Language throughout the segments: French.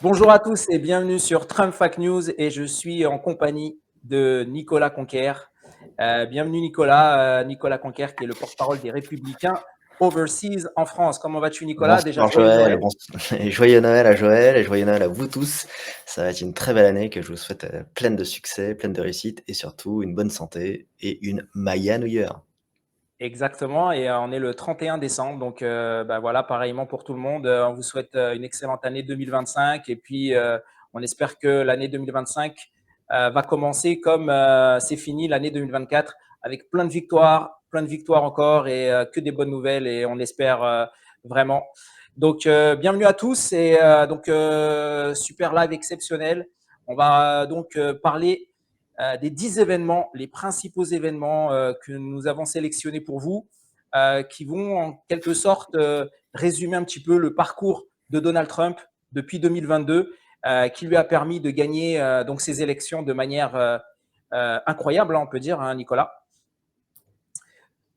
Bonjour à tous et bienvenue sur Trump Fact News et je suis en compagnie de Nicolas Conquer. Bienvenue Nicolas, Nicolas Conquer qui est le porte-parole des Républicains overseas en France. Comment vas-tu Nicolas? Déjà Bonsoir joyeux Joël, Noël. et joyeux Noël à Joël et joyeux Noël à vous tous. Ça va être une très belle année que je vous souhaite pleine de succès, pleine de réussite et surtout une bonne santé et une Maya New Year. Exactement, et on est le 31 décembre, donc voilà, pareillement pour tout le monde. On vous souhaite une excellente année 2025 et puis on espère que l'année 2025 va commencer comme c'est fini l'année 2024 avec plein de victoires encore et que des bonnes nouvelles et on espère vraiment. Donc bienvenue à tous et super live exceptionnel. On va donc parler des 10 événements, les principaux événements que nous avons sélectionnés pour vous, qui vont en quelque sorte résumer un petit peu le parcours de Donald Trump depuis 2022, qui lui a permis de gagner donc ces élections de manière incroyable, on peut dire, hein, Nicolas.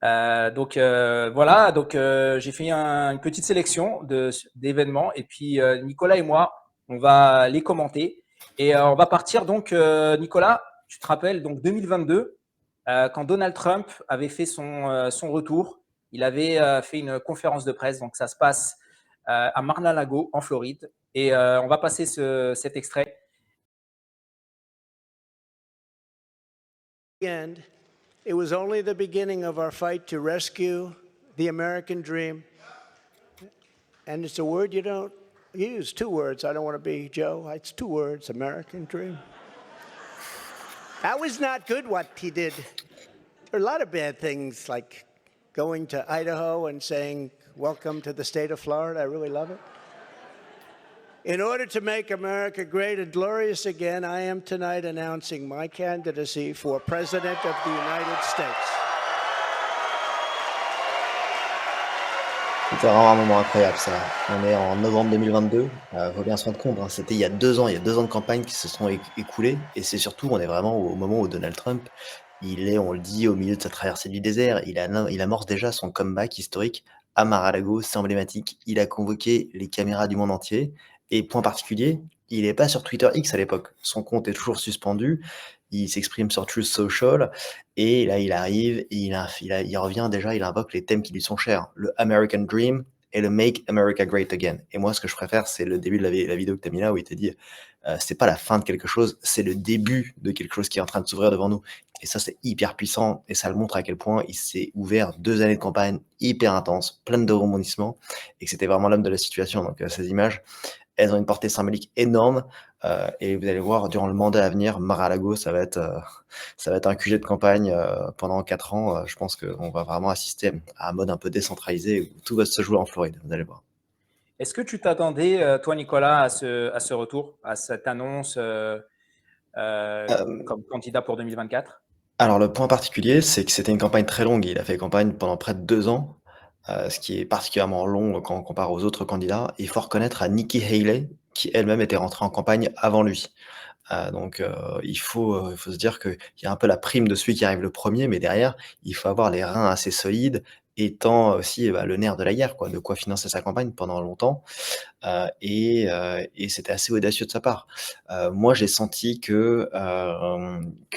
Voilà, donc j'ai fait une petite sélection d'événements et puis Nicolas et moi, on va les commenter et on va partir donc, Nicolas, tu te rappelles, donc 2022, quand Donald Trump avait fait son retour, il avait fait une conférence de presse, donc ça se passe à Mar-a-Lago en Floride et on va passer cet extrait. End, it was only the beginning of our fight to rescue the American dream. And it's a word you don't use, two words. I don't want to be Joe. It's two words, American dream. That was not good what he did. There are a lot of bad things like going to Idaho and saying, welcome to the state of Florida. I really love it. In order to make America great and glorious again, I am tonight announcing my candidacy for President of the United States. C'était vraiment un moment incroyable ça. On est en novembre 2022, faut bien se rendre compte, hein, c'était il y a 2 ans, il y a 2 ans de campagne qui se sont écoulés et c'est surtout, on est vraiment au moment où Donald Trump, il est, on le dit, au milieu de sa traversée du désert. Il amorce déjà son comeback historique à Mar-a-Lago, c'est emblématique. Il a convoqué les caméras du monde entier et point particulier, il est pas sur Twitter X à l'époque. Son compte est toujours suspendu. Il s'exprime sur Truth Social et là, il arrive et il revient déjà, il invoque les thèmes qui lui sont chers, le American Dream et le Make America Great Again. Et moi, ce que je préfère, c'est le début de la vidéo que tu as mis là où il te dit, c'est pas la fin de quelque chose, c'est le début de quelque chose qui est en train de s'ouvrir devant nous. Et ça, c'est hyper puissant et ça le montre à quel point il s'est ouvert 2 années de campagne hyper intenses, pleines de rebondissements et que c'était vraiment l'homme de la situation. Donc, ces images, elles ont une portée symbolique énorme, et vous allez voir durant le mandat à venir, Mar-a-Lago, ça va être un QG de campagne, pendant 4 ans. Je pense qu'on va vraiment assister à un mode un peu décentralisé où tout va se jouer en Floride, vous allez voir. Est-ce que tu t'attendais, toi Nicolas, à ce retour, à cette annonce Hem comme candidat pour 2024? Alors le point particulier, c'est que c'était une campagne très longue. Il a fait campagne pendant près de 2 ans, ce qui est particulièrement long quand on compare aux autres candidats. Il faut reconnaître à Nikki Haley, qui elle-même était rentrée en campagne avant lui. Il faut se dire qu'il y a un peu la prime de celui qui arrive le premier, mais derrière, il faut avoir les reins assez solides, étant aussi, le nerf de la guerre, quoi, de quoi financer sa campagne pendant longtemps. Et c'était assez audacieux de sa part. Moi, j'ai senti que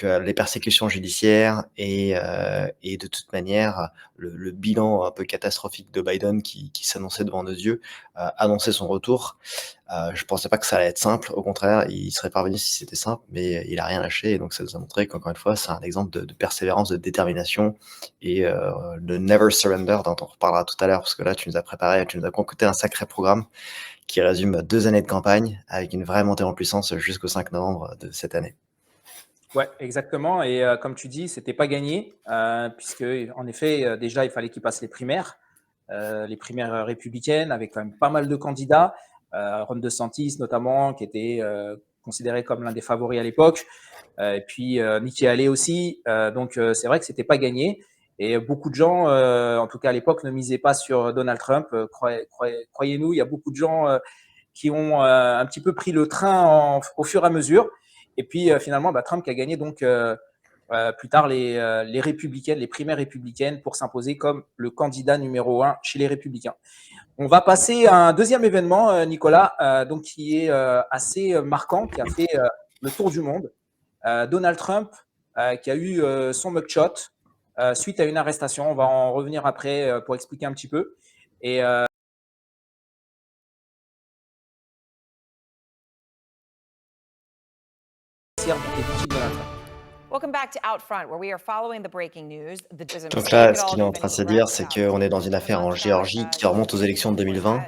les persécutions judiciaires et de toute manière, le bilan un peu catastrophique de Biden qui s'annonçait devant nos yeux, annonçait son retour. Je pensais pas que ça allait être simple. Au contraire, il serait parvenu si c'était simple, mais il a rien lâché et donc ça nous a montré qu'encore une fois, c'est un exemple de persévérance, de détermination et de never surrender dont on reparlera tout à l'heure parce que là, tu nous as concocté un sacré programme qui résume 2 années de campagne avec une vraie montée en puissance jusqu'au 5 novembre de cette année. Ouais, exactement. Et comme tu dis, c'était pas gagné, puisque en effet, déjà, il fallait qu'il passe les primaires républicaines, avec quand même pas mal de candidats. Ron DeSantis notamment, qui était considéré comme l'un des favoris à l'époque. Et puis Nikki Haley aussi. C'est vrai que c'était pas gagné. Et beaucoup de gens, en tout cas à l'époque, ne misaient pas sur Donald Trump. Croyez-nous, il y a beaucoup de gens qui ont un petit peu pris le train au fur et à mesure. Et puis finalement, Trump qui a gagné donc plus tard les républicaines, les primaires républicaines pour s'imposer comme le candidat numéro 1 chez les républicains. On va passer à un deuxième événement, Nicolas, donc qui est assez marquant, qui a fait le tour du monde. Donald Trump, qui a eu son mugshot suite à une arrestation. On va en revenir après pour expliquer un petit peu. Et des victimes de Donald Trump. Welcome back to Out Front, where we are following the breaking news. There's a Donc mistake là, at ce all. qu'il est en You've been train de se dire, correct c'est about qu'on est dans this. une For the affaire en most part, Géorgie qui the remonte aux élections de administration 2020 has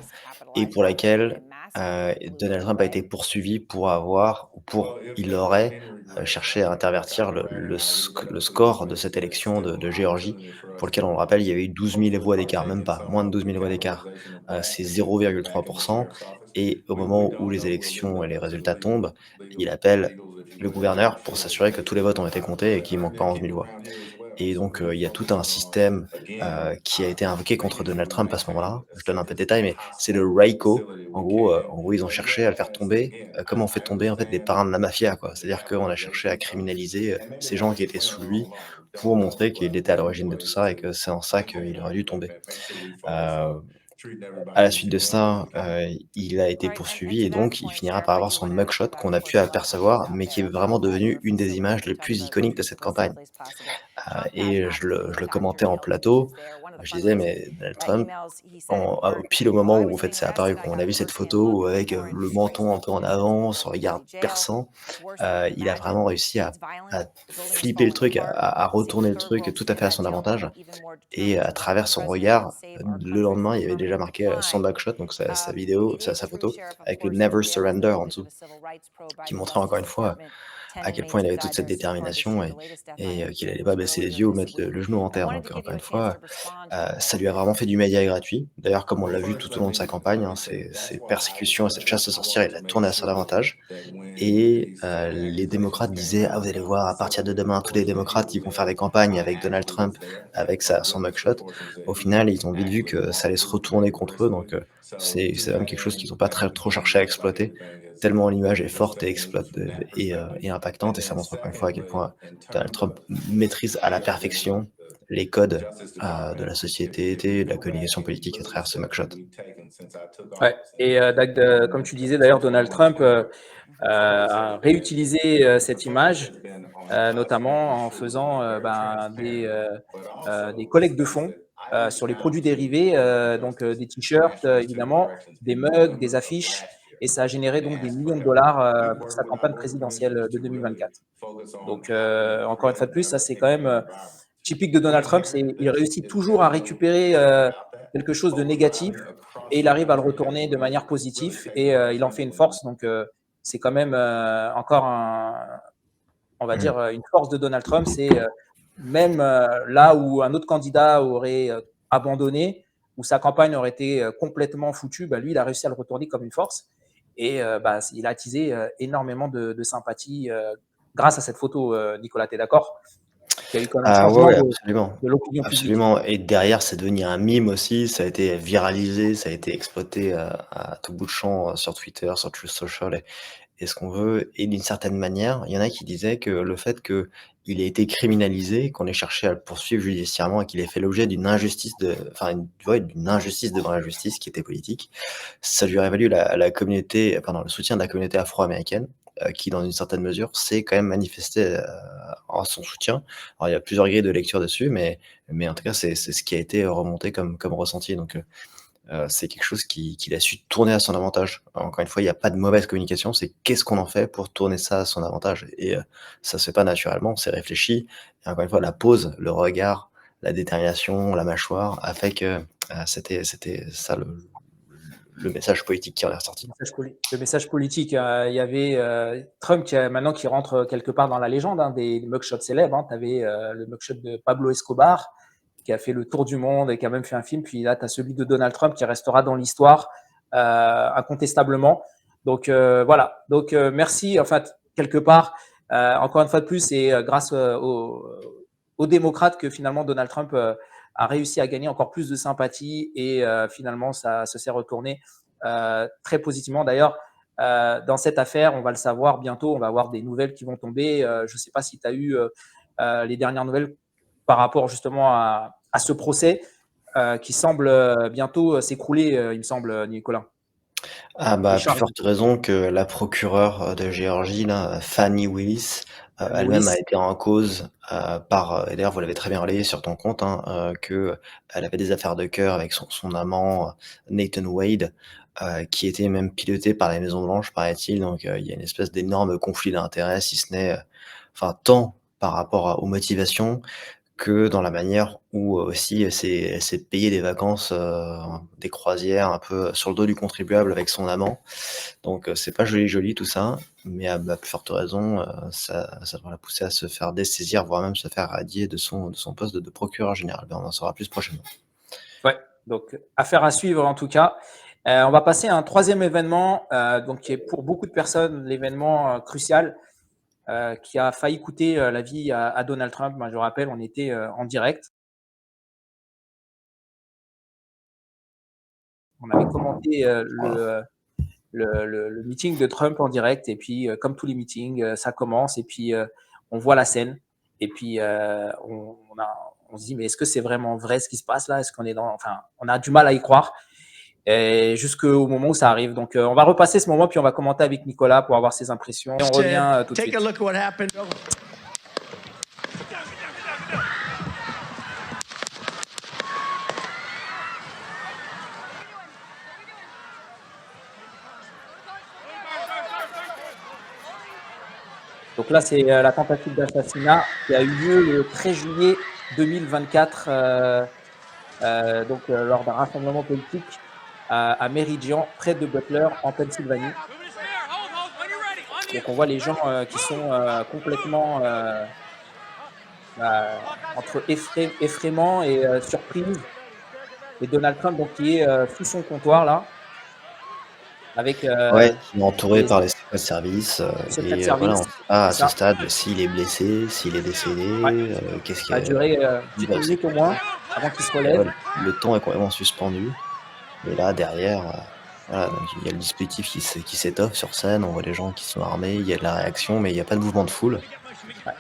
et capitalized pour on laquelle a massive Donald polluted Trump a way. été poursuivi pour avoir, ou pour, il aurait cherché à intervertir le score de cette élection de Géorgie, pour lequel, on le rappelle, il y avait eu 12 000 voix d'écart, même pas, moins de 12 000 voix d'écart. C'est 0,3%. Et au moment où les élections et les résultats tombent, il appelle le gouverneur pour s'assurer que tous les votes ont été comptés et qu'il ne manque pas 11 000 voix. Et donc, il y a tout un système qui a été invoqué contre Donald Trump à ce moment-là. Je donne un peu de détails, mais c'est le RICO. En gros, ils ont cherché à le faire tomber, comme on fait tomber en fait des parrains de la mafia, quoi. C'est-à-dire qu'on a cherché à criminaliser ces gens qui étaient sous lui pour montrer qu'il était à l'origine de tout ça et que c'est en ça qu'il aurait dû tomber. Euh, à la suite de ça, il a été Right, and poursuivi to et that donc il point, finira Sheriff, par like avoir you son pointed out, mugshot about qu'on a pu 4,000 voters apercevoir, out mais qui est there vraiment at devenu your une des facility. images We les talked plus about iconiques de voting cette as campagne. safely as possible. Trump has Et je absolutely le attacked commentais your en mail messages plateau, there. One of the je disais: fundraising «Mais Donald Trump, emails, he said, quote, pile au while moment I où, was en fait, getting c'est apparu, arrested, I qu'on got a a vu cette firsthand photo look at the avec, horrid le menton un situation peu en in Georgia. avant, The son regard county jail, perçant», it's worse than you can il a imagine. vraiment réussi It's violent. à The building is flipper le falling truc, apart. à Six retourner le third truc world tout à fait à cities, son that jail men avantage. are even more Et determined à to elect travers a son president and regard, save our le country lendemain, from il y avait déjà permanent marqué, son decline. mugshot, donc sa vidéo, It sa is true, photo Sheriff, of avec le course, that «Never there was surrender» the en news of dessous, a civil rights probe by qui the montrait encore Justice une fois Department. 10 à quel point inmates il have avait toute died cette there so far this détermination year. The latest death by qu'il allait overdose pas was baisser les earlier yeux ou this mettre week. le genou en I terre. wanted Donc to give encore you une a chance fois, to respond to all ça of lui a vraiment this. fait du média gratuit. D'ailleurs, comme on l'a vu tout au long de sa campagne, ces persécutions et cette chasse aux sorcières, il a tourné à son avantage. Et les démocrates disaient: «Ah, vous allez voir, à partir de demain, tous les démocrates, ils vont faire des campagnes avec Donald Trump, avec son mugshot». Au final, ils ont vite vu que ça allait se retourner contre eux, donc c'est même quelque chose qu'ils n'ont pas trop cherché à exploiter, tellement l'image est forte et impactante, et ça montre encore une fois à quel point Donald Trump maîtrise à la perfection les codes de la société et de la communication politique à travers ce mugshot. Ouais. Et comme tu disais d'ailleurs, Donald Trump a réutilisé cette image, notamment en faisant des collectes de fonds sur les produits dérivés, donc des t-shirts évidemment, des mugs, des affiches, et ça a généré donc des millions de dollars pour sa campagne présidentielle de 2024. Donc encore une fois de plus, ça c'est quand même typique de Donald Trump, c'est il réussit toujours à récupérer quelque chose de négatif et il arrive à le retourner de manière positive et il en fait une force. Donc c'est quand même encore on va Mmh. dire une force de Donald Trump, c'est même là où un autre candidat aurait abandonné, où sa campagne aurait été complètement foutue, bah, lui il a réussi à le retourner comme une force et il a attisé énormément de sympathie grâce à cette photo. Nicolas, tu es d'accord? Qu'il y a eu quand même un Ah ouais, changement ouais, absolument. de l'opinion publique. Absolument, et derrière, c'est devenu un meme aussi, ça a été viralisé, ça a été exploité à tout bout de champ, sur Twitter, sur Truth Social et ce qu'on veut, et d'une certaine manière, il y en a qui disaient que le fait qu'il ait été criminalisé, qu'on ait cherché à le poursuivre judiciairement et qu'il ait fait l'objet d'une injustice d'une injustice devant la justice qui était politique, ça lui aurait valu la communauté, pardon, le soutien de la communauté afro-américaine, qui, dans une certaine mesure, s'est quand même manifestée, en son soutien. Alors il y a plusieurs grilles de lecture dessus, mais en tout cas, c'est ce qui a été remonté comme ressenti, donc c'est quelque chose qu'il a su tourner à son avantage. Encore une fois, il y a pas de mauvaise communication, c'est qu'est-ce qu'on en fait pour tourner ça à son avantage, et ça se fait pas naturellement, c'est réfléchi, et encore une fois, la pose, le regard, la détermination, la mâchoire a fait que, c'était ça le message politique qui en est ressorti. Le message politique, il y avait Trump maintenant qui rentre quelque part dans la légende des mugshots célèbres. Hein. Tu avais le mugshot de Pablo Escobar qui a fait le tour du monde et qui a même fait un film. Puis là, tu as celui de Donald Trump qui restera dans l'histoire incontestablement. Donc voilà. Donc merci. En fait, quelque part, encore une fois de plus, c'est grâce aux démocrates que finalement Donald Trump a réussi à gagner encore plus de sympathie et finalement ça se s'est retourné très positivement. D'ailleurs, dans cette affaire, on va le savoir bientôt, on va avoir des nouvelles qui vont tomber. Je ne sais pas si tu as eu les dernières nouvelles par rapport justement à ce procès qui semble bientôt s'écrouler, il me semble, Nicolas. Ah Les bah, plus charges forte raison que la procureure, de Géorgie là, Fani Willis, Fanny elle-même a Willis. été en cause, et d'ailleurs vous l'avez très bien relayé sur ton compte, hein, qu'elle avait des affaires de cœur avec son amant, Nathan Wade, qui était même piloté par la Maison Blanche paraît-il, donc il y a une espèce d'énorme conflit d'intérêts si ce n'est, enfin tant par rapport aux motivations que dans la manière où, aussi elle s'est payé des vacances, des croisières un peu sur le dos du contribuable avec son amant. Donc, c'est pas joli joli tout ça, mais à plus forte raison, ça devrait la pousser à se faire dessaisir, voire même se faire radier de son poste de procureur général. Mais on en saura plus prochainement. Ouais, donc affaire à suivre en tout cas. On va passer à un troisième événement, donc qui est pour beaucoup de personnes l'événement crucial qui a failli coûter la vie à Donald Trump. Moi, je rappelle, on était en direct. On avait commenté le meeting de Trump en direct. Et puis, comme tous les meetings, ça commence. Et puis, on voit la scène. Et puis, on se dit, mais est-ce que c'est vraiment vrai ce qui se passe là? Est-ce qu'on est dans. Enfin, on a du mal à y croire. Et jusqu'au moment où ça arrive. Donc, on va repasser ce moment, puis on va commenter avec Nicolas pour avoir ses impressions. Et on revient tout de Take suite. a look at what happened. Donc là, c'est la tentative d'assassinat qui a eu lieu le 13 juillet 2024, lors d'un rassemblement politique à Meridian, près de Butler, en Pennsylvanie. Donc on voit les gens qui sont complètement entre effraiement et surprise. Et Donald Trump, donc, qui est sous son comptoir là, avec Ouais, il est entouré les par les secrets de service, secrets de voilà, on service. sait pas à C'est ce ça. stade s'il est blessé, s'il est décédé, Ouais. qu'est-ce Ça a que duré il 10 va minutes au moins avant qu'il se relève. ouais, le temps est complètement suspendu. Et là, derrière, voilà, donc il y a le dispositif qui s'étoffe sur scène, on voit les gens qui sont armés, il y a de la réaction, mais il y a pas de mouvement de foule. Ouais.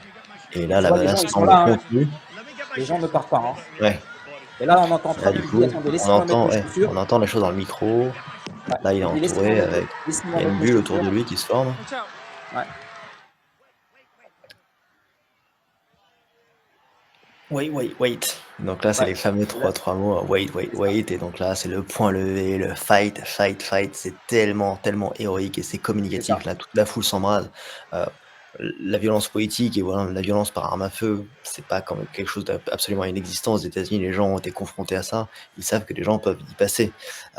Et là, Tu la vois, les gens, menace ils sont semble là, hein. contenue. Les gens ne partent pas, hein. Ouais, Et là, on entend là, Trump du qui dit: coup, «Attendez, on laissez-moi mettre entend mes ouais, chaussures». on entend les choses dans le micro. Ouais. Là, il est Il dit: «Laissez-moi entouré mettre avec il laissez-moi y a mettre une mes bulle autour chaussures». de lui qui se forme. Ouais. Wait, wait, wait. Donc là, c'est Ouais. les fameux Et là, trois mots, wait, wait, c'est ça. wait. Et donc là, c'est le point levé, le fight, fight, fight. C'est tellement, tellement héroïque et c'est C'est communicatif. ça. Là, toute la foule s'embrase. Euh, la violence politique et voilà, la violence par arme à feu, c'est pas comme quelque chose d'absolument inexistant aux États-Unis. Les gens ont été confrontés à ça. Ils savent que les gens peuvent y passer.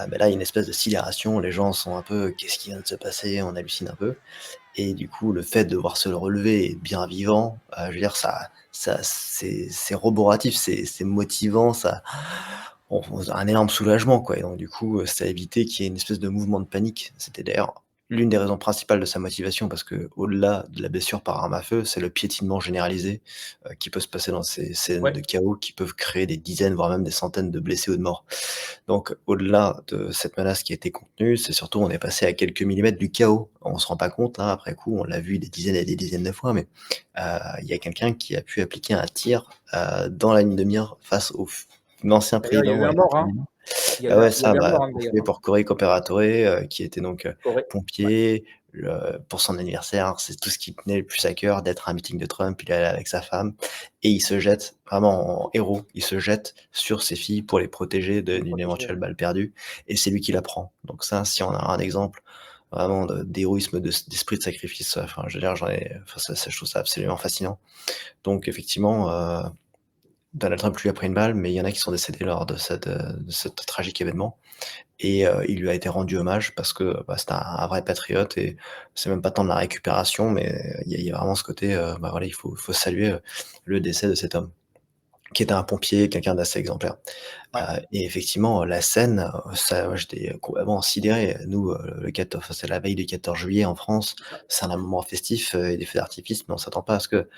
Mais là, il y a une espèce de sidération. Les gens sont un peu, qu'est-ce qui vient de se passer? On hallucine un peu. Et du coup, le fait de voir se le relever bien vivant, je veux dire, ça c'est roboratif, c'est motivant, ça on a un énorme soulagement, quoi. Et donc du coup, ça a évité qu'il y ait une espèce de mouvement de panique. C'était d'ailleurs l'une des raisons principales de sa motivation parce que au delà de la blessure par arme à feu, c'est le piétinement généralisé, qui peut se passer dans ces scènes Ouais. de chaos qui peuvent créer des dizaines, voire même des centaines de blessés ou de morts. Donc, au-delà de cette menace qui a été contenue, c'est surtout on est passé à quelques millimètres du chaos. On se rend pas compte, là, après coup, on l'a vu des dizaines et des dizaines de fois, mais il y a quelqu'un qui a pu appliquer un tir, dans la ligne de mire face au l'ancien D'ailleurs, il y a eu président un et mort, hein. actuel. Il y a Ah eu un ouais, il y a ça, eu un bah, mort, hein, d'ailleurs, pompier hein. pour Corrico Operatore, qui était donc, Correct. Ouais. pompier, pour son anniversaire, c'est tout ce qui tenait le plus à cœur d'être à un meeting de Trump. Il est allé avec sa femme et il se jette vraiment en héros. Il se jette sur ses filles pour les protéger Pour le d'une protéger, ouais. éventuelle balle perdue et c'est lui qui la prend. Donc ça, si on a un exemple vraiment d'héroïsme, d'esprit de sacrifice, enfin, je veux dire, enfin, ça, je trouve ça absolument fascinant. Donc effectivement, Donald Trump lui a pris une balle, mais il y en a qui sont décédés lors de cet tragique événement et il lui a été rendu hommage parce que, bah, c'était un vrai patriote et c'est même pas tant de la récupération, mais il y a vraiment ce côté, bah, voilà, il faut saluer, le décès de cet homme, qui était un pompier, quelqu'un d'assez exemplaire. Ouais. Et effectivement, la scène, ça moi j'étais complètement sidéré. Nous, le 14 enfin, c'est la veille du 14 juillet en France, C'est ça. c'est un moment festif, et des feux d'artifice, mais on s'attend pas à ce que,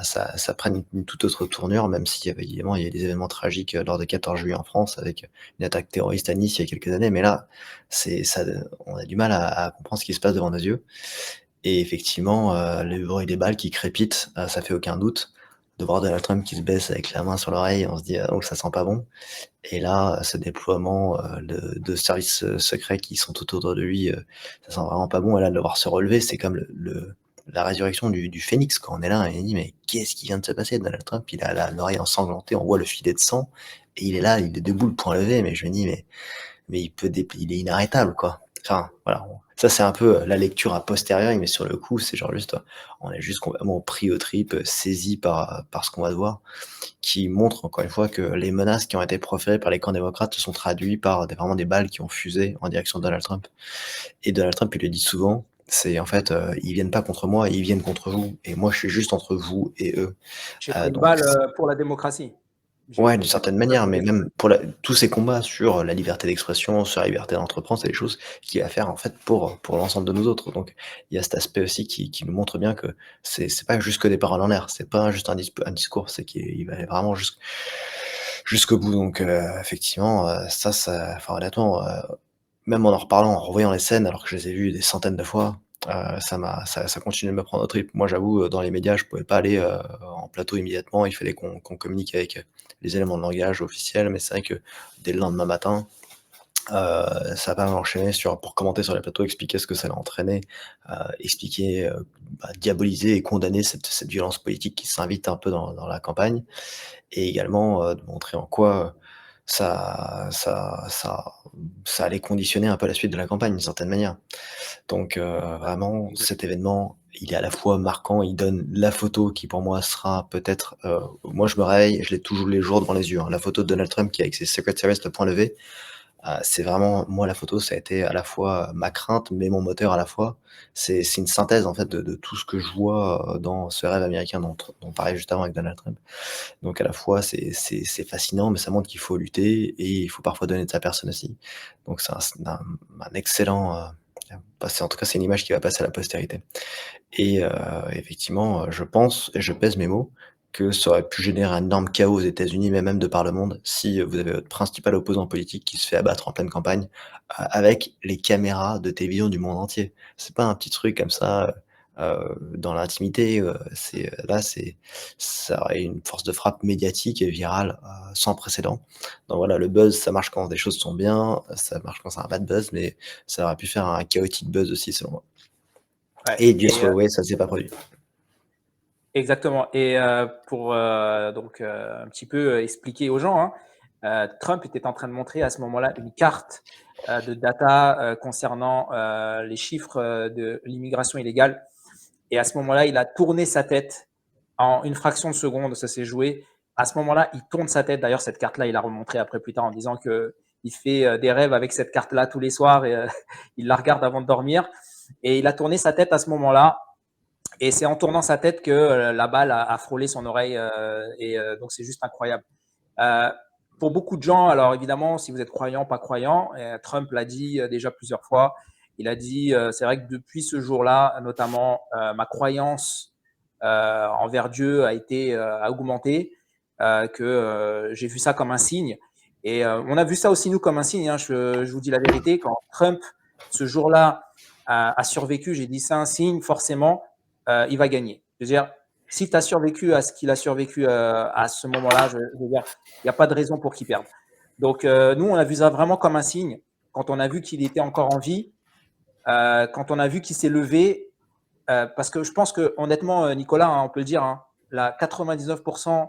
ça prenne une toute autre tournure, même s'il y avait évidemment, il y a eu des événements tragiques, lors du 14 juillet en France avec une attaque terroriste à Nice il y a quelques années. Mais là, c'est ça on a du mal à comprendre ce qui se passe devant nos yeux et effectivement, le bruit des balles qui crépitent, ça fait aucun doute. de voir Donald Trump qui se baisse avec la main sur l'oreille, on se dit: «Ah oh, ça sent pas bon». Et là, ce déploiement, de services, secrets qui sont tout autour de lui, ça sent vraiment pas bon et là, de le voir se relever, c'est comme la résurrection du phénix, quoi. On est là et on dit: «Mais qu'est-ce qui vient de se passer? Donald Trump, il a l'oreille ensanglantée, on voit le filet de sang et il est là, il est debout, le poing levé». Mais je me dis: «Mais il est inarrêtable, quoi». Enfin, voilà, ça, c'est un peu, la lecture a posteriori, mais sur le coup, c'est genre juste, on est juste complètement pris aux tripes, saisi par ce qu'on va voir, qui montre encore une fois que les menaces qui ont été proférées par les camps démocrates se sont traduits par vraiment des balles qui ont fusé en direction de Donald Trump. Et Donald Trump, il le dit souvent, c'est en fait, ils viennent pas contre moi, ils viennent contre vous. Et moi, je suis juste entre vous et eux. J'ai pris une Donc balle pour la démocratie. ouais, d'une certaine manière, mais même pour tous ces combats sur la liberté d'expression, sur la liberté d'entreprendre, c'est des choses qu'il va faire en fait pour l'ensemble de nous autres. Donc il y a cet aspect aussi qui nous montre bien que c'est pas juste que des paroles en l'air, c'est pas juste un discours, c'est qu'il va aller vraiment jusqu'au bout. Donc effectivement, enfin honnêtement, même en reparlant, en revoyant les scènes alors que je les ai vues des centaines de fois, ça continue de me prendre au tripes. Moi j'avoue, dans les médias, je pouvais pas aller, en plateau immédiatement, il fallait qu'on communique avec, les éléments de langage officiels, mais c'est vrai que dès le lendemain matin, ça a pas mal enchaîné pour commenter sur les plateaux, expliquer ce que ça allait entraîner, expliquer, diaboliser et condamner cette violence politique qui s'invite un peu dans la campagne et également, de montrer en quoi, ça ça ça ça allait conditionner un peu la suite de la campagne d'une certaine manière. Donc vraiment cet événement, il est à la fois marquant, il donne la photo qui pour moi sera peut-être, moi je me réveille, je l'ai toujours les jours devant les yeux, hein, la photo de Donald Trump qui est avec ses Secret Service, le poing levé, c'est vraiment moi la photo ça a été à la fois ma crainte, mais mon moteur à la fois. C'est une synthèse en fait de tout ce que je vois, dans ce rêve américain dont on parlait juste avant avec Donald Trump. Donc à la fois c'est fascinant, mais ça montre qu'il faut lutter et il faut parfois donner de sa personne aussi. Donc c'est un excellent, bah, en tout cas c'est une image qui va passer à la postérité. Et effectivement, je pense et je pèse mes mots, que ça aurait pu générer un énorme chaos aux États-Unis, mais même de par le monde, si vous avez votre principal opposant politique qui se fait abattre en pleine campagne, avec les caméras de télévision du monde entier. C'est pas un petit truc comme ça, dans l'intimité, ça aurait une force de frappe médiatique et virale, sans précédent. Donc voilà, le buzz, ça marche quand des choses sont bien, ça marche quand ça a pas de buzz, mais ça aurait pu faire un chaotic buzz aussi selon moi. Ouais. Et Dieu soit loué, ça s'est pas produit. Exactement. Et pour donc un petit peu expliquer aux gens, hein, Trump était en train de montrer à ce moment-là une carte de data concernant les chiffres de l'immigration illégale. Et à ce moment-là, il a tourné sa tête en une fraction de seconde, ça s'est joué. À ce moment-là, il tourne sa tête. D'ailleurs, cette carte-là, il a remontré après plus tard en disant qu'il fait des rêves avec cette carte-là tous les soirs et il la regarde avant de dormir. Et il a tourné sa tête à ce moment-là. Et c'est en tournant sa tête que la balle a frôlé son oreille. Donc, c'est juste incroyable. Euh, pour beaucoup de gens, alors évidemment, si vous êtes croyant, pas croyant, Trump l'a dit déjà plusieurs fois. Il a dit, c'est vrai que depuis ce jour-là, notamment, ma croyance envers Dieu a augmenté, que j'ai vu ça comme un signe. Et on a vu ça aussi, nous, comme un signe. Hein. Je vous dis la vérité, quand Trump, ce jour-là, a survécu, j'ai dit c'est un signe, forcément, il va gagner. Je veux dire, si tu as survécu à ce qu'il a survécu à ce moment-là, je veux dire, il n'y a pas de raison pour qu'il perde. Donc, nous, on a vu ça vraiment comme un signe. Quand on a vu qu'il était encore en vie, quand on a vu qu'il s'est levé, parce que je pense que, honnêtement, Nicolas, hein, on peut le dire, hein, 99%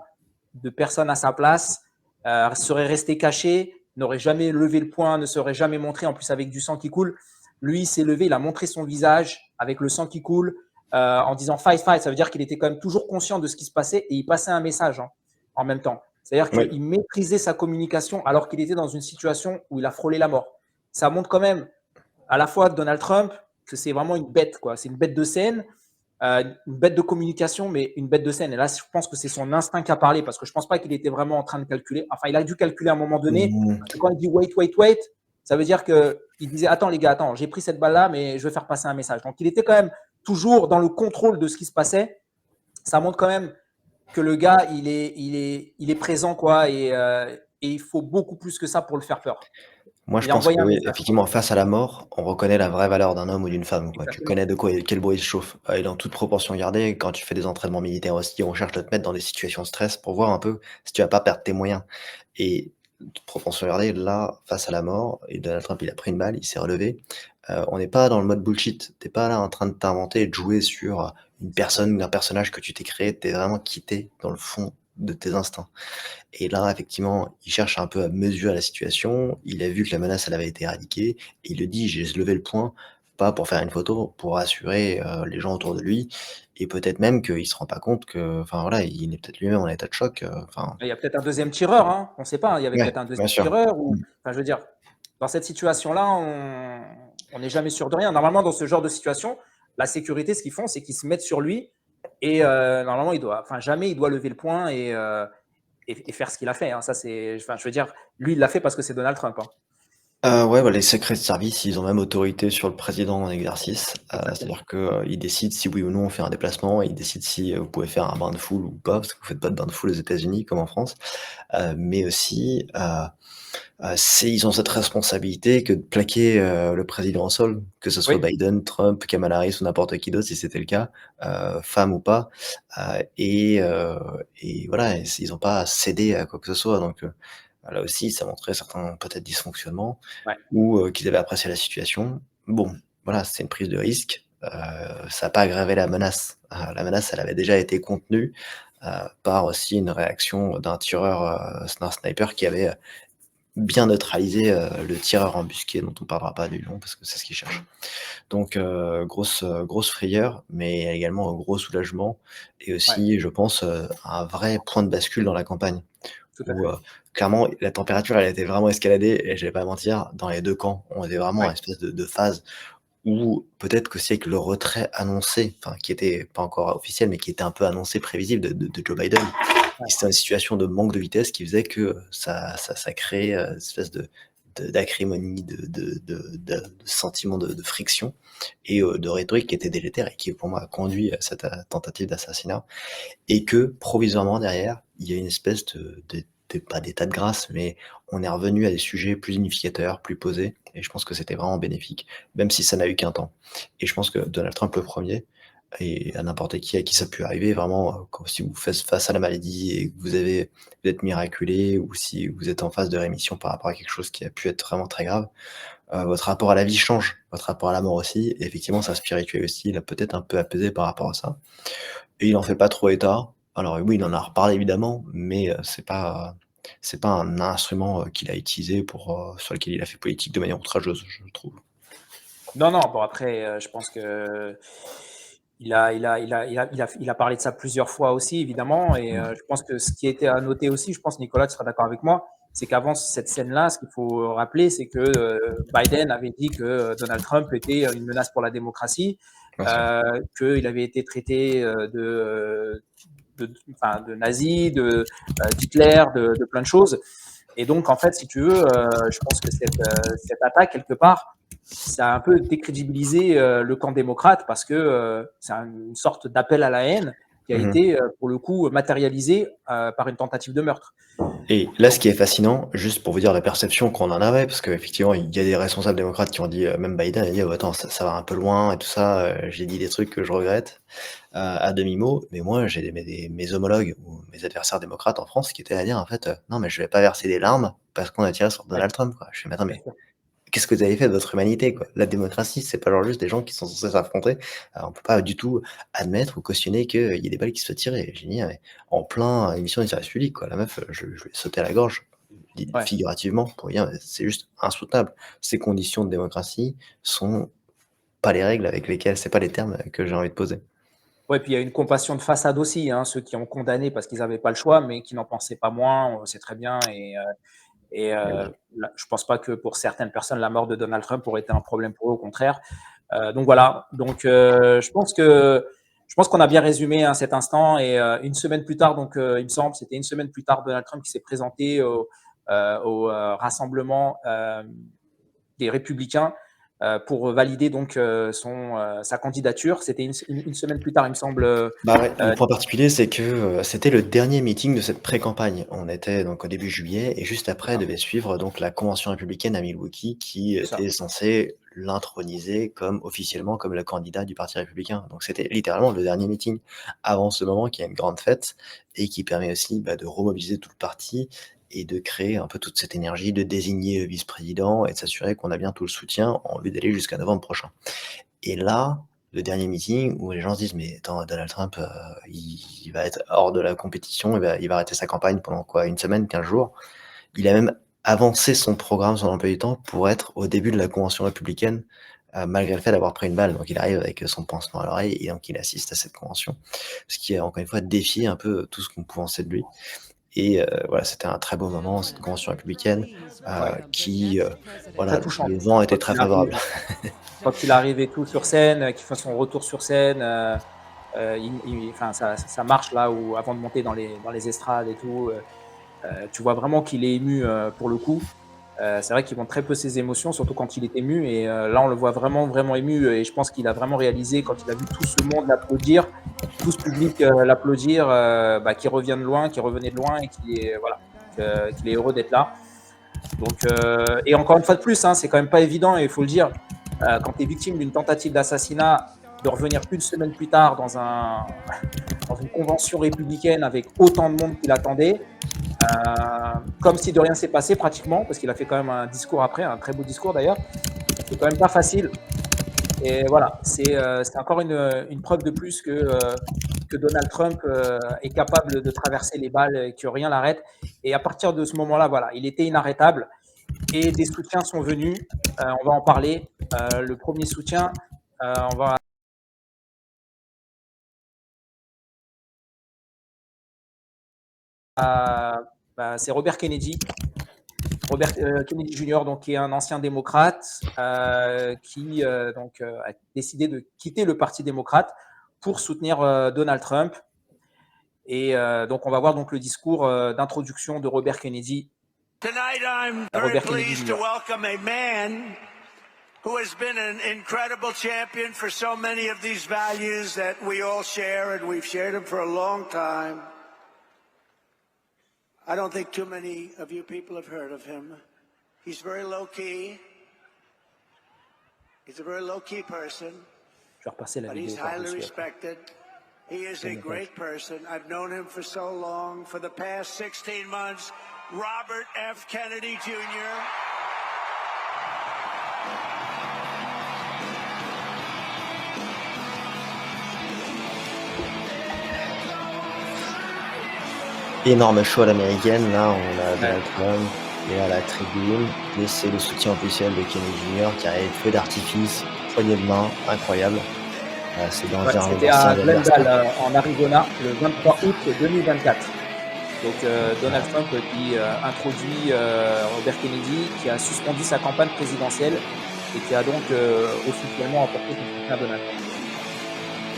de personnes à sa place seraient restées cachées, n'auraient jamais levé le poing, ne seraient jamais montré, en plus avec du sang qui coule. Lui, il s'est levé, il a montré son visage avec le sang qui coule, en disant fight, fight. Ça veut dire qu'il était quand même toujours conscient de ce qui se passait et il passait un message hein, en même temps. C'est-à-dire Oui. qu'il maîtrisait sa communication alors qu'il était dans une situation où il a frôlé la mort. Ça montre quand même à la fois Donald Trump que c'est vraiment une bête, quoi. C'est une bête de scène, une bête de communication, mais une bête de scène. Et là, je pense que c'est son instinct qui a parlé parce que je ne pense pas qu'il était vraiment en train de calculer. Enfin, il a dû calculer à un moment donné. Mmh. Quand il dit wait, wait, wait, ça veut dire qu'il disait attends les gars, attends, j'ai pris cette balle-là, mais je vais faire passer un message. Donc, il était quand même toujours dans le contrôle de ce qui se passait. Ça montre quand même que le gars, il est présent, quoi, et il faut beaucoup plus que ça pour le faire peur. Moi, je Il a pense que envoyé un oui, message, quoi. effectivement, face à la mort, on reconnaît la vraie valeur d'un homme ou d'une femme, quoi. Tu Exactement. connais de quoi quel bois il se chauffe. Et dans toute proportion gardée, quand tu fais des entraînements militaires aussi, on cherche à te mettre dans des situations de stress pour voir un peu si tu vas pas perdre tes moyens. Et toute proportion gardée, là, face à la mort, et Donald Trump, il a pris une balle, il s'est relevé. On n'est pas dans le mode bullshit. Tu pas là en train de t'inventer et de jouer sur, une Exactement. personne, un personnage que tu t'es créé. Tu es vraiment quitté dans le fond de tes instincts. Et là, effectivement, il cherche un peu à mesurer la situation. Il a vu que la menace, elle avait été éradiquée. Et il le dit: «J'ai levé le poing, pas pour faire une photo, pour rassurer, les gens autour de lui». Et peut-être même qu'il se rend pas compte que enfin voilà, il est peut-être lui-même en état de choc, enfin Il y a peut-être un deuxième tireur, hein, on ne sait pas, hein. Il y avait ouais, peut-être un bien deuxième sûr. tireur ou Mmh. enfin, je veux dire, dans cette situation-là, on n'est jamais sûr de rien. Normalement, dans ce genre de situation, la sécurité, ce qu'ils font, c'est qu'ils se mettent sur lui et normalement, jamais il doit lever le poing et faire ce qu'il a fait, hein. Ça, c'est enfin, je veux dire, lui, il l'a fait parce que c'est Donald Trump, hein. Ouais, bah, les secrets de service, ils ont même autorité sur le président en exercice. Exactement. C'est-à-dire que, ils décident si oui ou non on fait un déplacement, ils décident si, vous pouvez faire un bain de foule ou pas, parce que vous faites pas de bain de foule aux États-Unis comme en France. Mais aussi, c'est ils ont cette responsabilité que de plaquer, le président au sol, que ce soit Oui, Biden, Trump, Kamala Harris ou n'importe qui d'autre si c'était le cas, femme ou pas. Et voilà, ils ont pas à céder à quoi que ce soit donc là aussi ça montrait certains peut-être dysfonctionnements ouais, ou qu'ils avaient apprécié la situation. Bon, voilà, c'est une prise de risque, ça a pas aggravé la menace. La menace, elle avait déjà été contenue, par aussi une réaction d'un tireur, d'un sniper qui avait, bien neutralisé, le tireur embusqué dont on parlera pas du nom parce que c'est ce qu'il cherche. Donc grosse frayeur, mais également un gros soulagement et ouais, aussi je pense, un vrai point de bascule dans la campagne tout à où, fait. clairement la température elle a été vraiment escaladée et je vais pas mentir, dans les 2 camps. On était vraiment en Ouais, espèce de phase où peut-être qu'aussi avec le retrait annoncé, enfin qui était pas encore officiel, mais qui était un peu annoncé, prévisible de Joe Biden. ouais, Et c'était une situation de manque de vitesse qui faisait que ça créait, une espèce d'acrimonie, de sentiment de friction et de rhétorique qui était délétère et qui pour moi a conduit à cette, tentative d'assassinat. Et que provisoirement derrière, il y a une espèce de pas d'état de grâce, mais on est revenu à des sujets plus unificateurs, plus posés et je pense que c'était vraiment bénéfique, même si ça n'a eu qu'un temps. Et je pense que Donald Trump le premier et à n'importe qui à qui ça a pu arriver vraiment, quand si vous faites face à la maladie et que vous êtes miraculé ou si vous êtes en phase de rémission par rapport à quelque chose qui a pu être vraiment très grave, votre rapport à la vie change, votre rapport à la mort aussi et effectivement sa spiritualité aussi, il a peut-être un peu apaisé par rapport à ça. Et il en fait pas trop état. Alors oui, il en a reparlé évidemment, mais c'est pas un instrument, qu'il a utilisé pour, sur lequel il a fait politique de manière outrageuse, je trouve. Non, non, bon après, je pense que il a parlé de ça plusieurs fois aussi évidemment et Mmh. je pense que ce qui était à noter aussi, je pense Nicolas, tu seras d'accord avec moi, c'est qu'avant cette scène-là, ce qu'il faut rappeler, c'est que, Biden avait dit que, Donald Trump était, une menace pour la démocratie, Bien sûr. qu'il avait été traité, enfin de nazi, d'Hitler, de plein de choses et donc en fait, si tu veux, je pense que cette attaque quelque part, ça a un peu décrédibilisé le camp démocrate parce que c'est une sorte d'appel à la haine qui a Mmh. été pour le coup matérialisé par une tentative de meurtre. Et là, ce Donc, qui est fascinant, juste pour vous dire la perception qu'on en avait, parce qu'effectivement, il y a des responsables démocrates qui ont dit, même Biden a dit: «Oh attends, ça va un peu loin et tout ça, j'ai dit des trucs que je regrette», à demi-mot. Mais moi, j'ai mes homologues ou mes adversaires démocrates en France qui étaient à dire en fait, «Non mais je vais pas verser des larmes parce qu'on a tiré sur ouais, Donald Trump, quoi». Je fais: «Mais attends, bien mais sûr. qu'est-ce que vous avez fait de votre humanité, quoi? La démocratie, c'est pas genre juste des gens qui sont censés s'affronter. On peut pas du tout admettre ou cautionner qu'il y ait des balles qui soient tirées». J'ai dit: «Ah mais en plein émission de service public, quoi, la meuf, je lui ai sauté à la gorge», dit Ouais. figurativement pour dire: «C'est juste insoutenable. Ces conditions de démocratie sont pas les règles avec lesquelles c'est pas les termes que j'ai envie de poser». Ouais, puis il y a une compassion de façade aussi, hein, ceux qui ont condamné parce qu'ils n'avaient pas le choix, mais qui n'en pensaient pas moins, on le sait très bien. Et Et oui. je pense pas que pour certaines personnes, la mort de Donald Trump aurait été un problème pour eux, au contraire. Donc voilà. Donc je pense qu'on a bien résumé hein, cet instant. Et une semaine plus tard, donc il me semble, c'était une semaine plus tard, Donald Trump qui s'est présenté au rassemblement des Républicains pour valider donc sa candidature. C'était une semaine plus tard, il me semble. Bah ouais, le point particulier, c'est que, c'était le dernier meeting de cette pré-campagne. On était donc au début juillet et juste C'est après ça, devait suivre donc la convention républicaine à Milwaukee qui c'est ça. était censée l'introniser comme officiellement comme le candidat du parti républicain. Donc c'était littéralement le dernier meeting avant ce moment qui est une grande fête et qui permet aussi, bah, de remobiliser tout le parti et de créer un peu toute cette énergie, de désigner le vice-président et de s'assurer qu'on a bien tout le soutien en vue d'aller jusqu'à novembre prochain. Et là, le dernier meeting où les gens se disent: «Mais attends, Donald Trump, il va être hors de la compétition, il va arrêter sa campagne pendant quoi? Une semaine, 15 jours?» Il a même avancé son programme, son emploi du temps pour être au début de la convention républicaine, malgré le fait d'avoir pris une balle. Donc il arrive avec son pansement à l'oreille et donc il assiste à cette convention. Ce qui a encore une fois défié un peu tout ce qu'on pensait de lui et voilà, c'était un très beau moment, cette convention républicaine, Ouais, qui, très voilà, touchant. le vent était Quand très il arrive, favorable. quand il arrive et tout sur scène, qu'il fait son retour sur scène, enfin, ça marche là où, avant de monter dans les estrades et tout, tu vois vraiment qu'il est ému pour le coup. C'est vrai qu'il montre très peu ses émotions, surtout quand il est ému. Et là, on le voit vraiment, vraiment ému. Et je pense qu'il a vraiment réalisé, quand il a vu tout ce monde l'applaudir, tout ce public l'applaudir, qu'il revient de loin, qu'il revenait de loin et qu'il est heureux d'être là. Donc, et encore une fois de plus, hein, c'est quand même pas évident, et il faut le dire, quand tu es victime d'une tentative d'assassinat, de revenir une semaine plus tard dans une convention républicaine avec autant de monde qui l'attendait, comme si de rien s'est passé pratiquement, parce qu'il a fait quand même un discours après, un très beau discours d'ailleurs. C'est quand même pas facile. Et voilà, c'est encore une preuve de plus que Donald Trump est capable de traverser les balles et que rien l'arrête. Et à partir de ce moment-là, voilà, il était inarrêtable. Et des soutiens sont venus. On va en parler. Le premier soutien, on va c'est Robert Kennedy. Robert Kennedy Jr., donc, qui est un ancien démocrate, qui a décidé de quitter le Parti démocrate pour soutenir Donald Trump. Et donc, on va voir donc le discours d'introduction de Robert Kennedy. Tonight, I'm very Robert Kennedy pleased to Jr. welcome a man who has been an incredible champion for so many of these values that we all share, and we've shared them for a long time. I don't think too many of you people have heard of him. He's very low-key. He's a very low-key person, Je vais repasser la but vidéo he's par-dessus highly après. respected. He is a great person. I've known him for so long. For the past 16 months, Robert F. Kennedy Jr. Énorme show à l'américaine, là, on a Donald Trump et à la tribune, et c'est le soutien officiel de Kennedy Jr. qui arrive, feu d'artifice, poignée de main, incroyable. C'est dans Ouais, un c'était ancien à adversaire. Glendale, en Arizona, le 23 août 2024. Donc, Donald Trump qui introduit Robert Kennedy, qui a suspendu sa campagne présidentielle et qui a donc officiellement apporté son soutien à Donald Trump.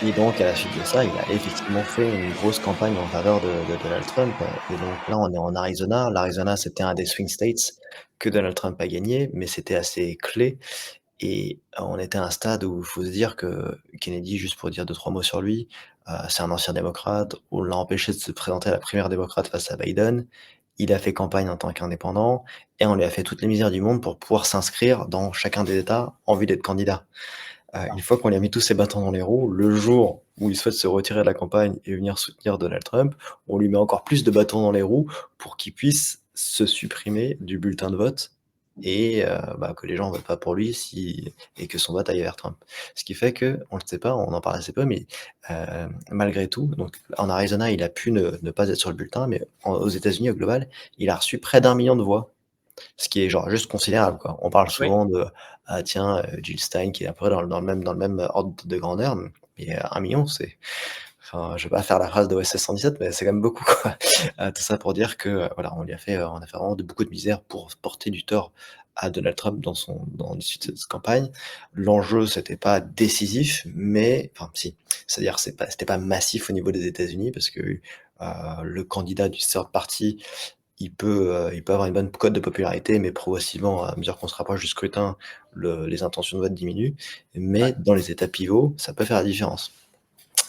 Et donc, à la suite de ça, il a effectivement fait une grosse campagne en faveur de Donald Trump. Et donc là, on est en Arizona. L'Arizona, c'était un des swing states que Donald Trump a gagné, mais c'était assez clé. Et on était à un stade où il faut se dire que Kennedy, juste pour dire 2-3 mots sur lui, c'est un ancien démocrate. On l'a empêché de se présenter à la primaire démocrate face à Biden. Il a fait campagne en tant qu'indépendant et on lui a fait toutes les misères du monde pour pouvoir s'inscrire dans chacun des États en vue d'être candidat. Une fois qu'on lui a mis tous ses bâtons dans les roues, le jour où il souhaite se retirer de la campagne et venir soutenir Donald Trump, on lui met encore plus de bâtons dans les roues pour qu'il puisse se supprimer du bulletin de vote et que les gens votent pas pour lui et que son vote aille vers Trump. Ce qui fait que, on le sait pas, on en parle assez peu, mais malgré tout, donc en Arizona, il a pu ne pas être sur le bulletin, mais aux États-Unis, au global, il a reçu près d'1 million de voix. Ce qui est genre juste considérable, quoi. On parle Oui, souvent de: «Ah tiens, Jill Stein qui est à peu près dans le même ordre de grandeur», mais 1 000 000 c'est enfin, je vais pas faire la phrase de OSS 117, mais c'est quand même beaucoup, quoi. Tout ça pour dire que, voilà, on a fait vraiment beaucoup de misère pour porter du tort à Donald Trump dans l'issue de cette campagne. L'enjeu, c'était pas décisif, mais enfin si, c'est-à-dire c'était pas massif au niveau des États-Unis parce que, le candidat du third party il peut avoir une bonne cote de popularité, mais progressivement, à mesure qu'on se rapproche du scrutin, les intentions de vote diminuent. Mais Ouais. dans les États pivots, ça peut faire la différence.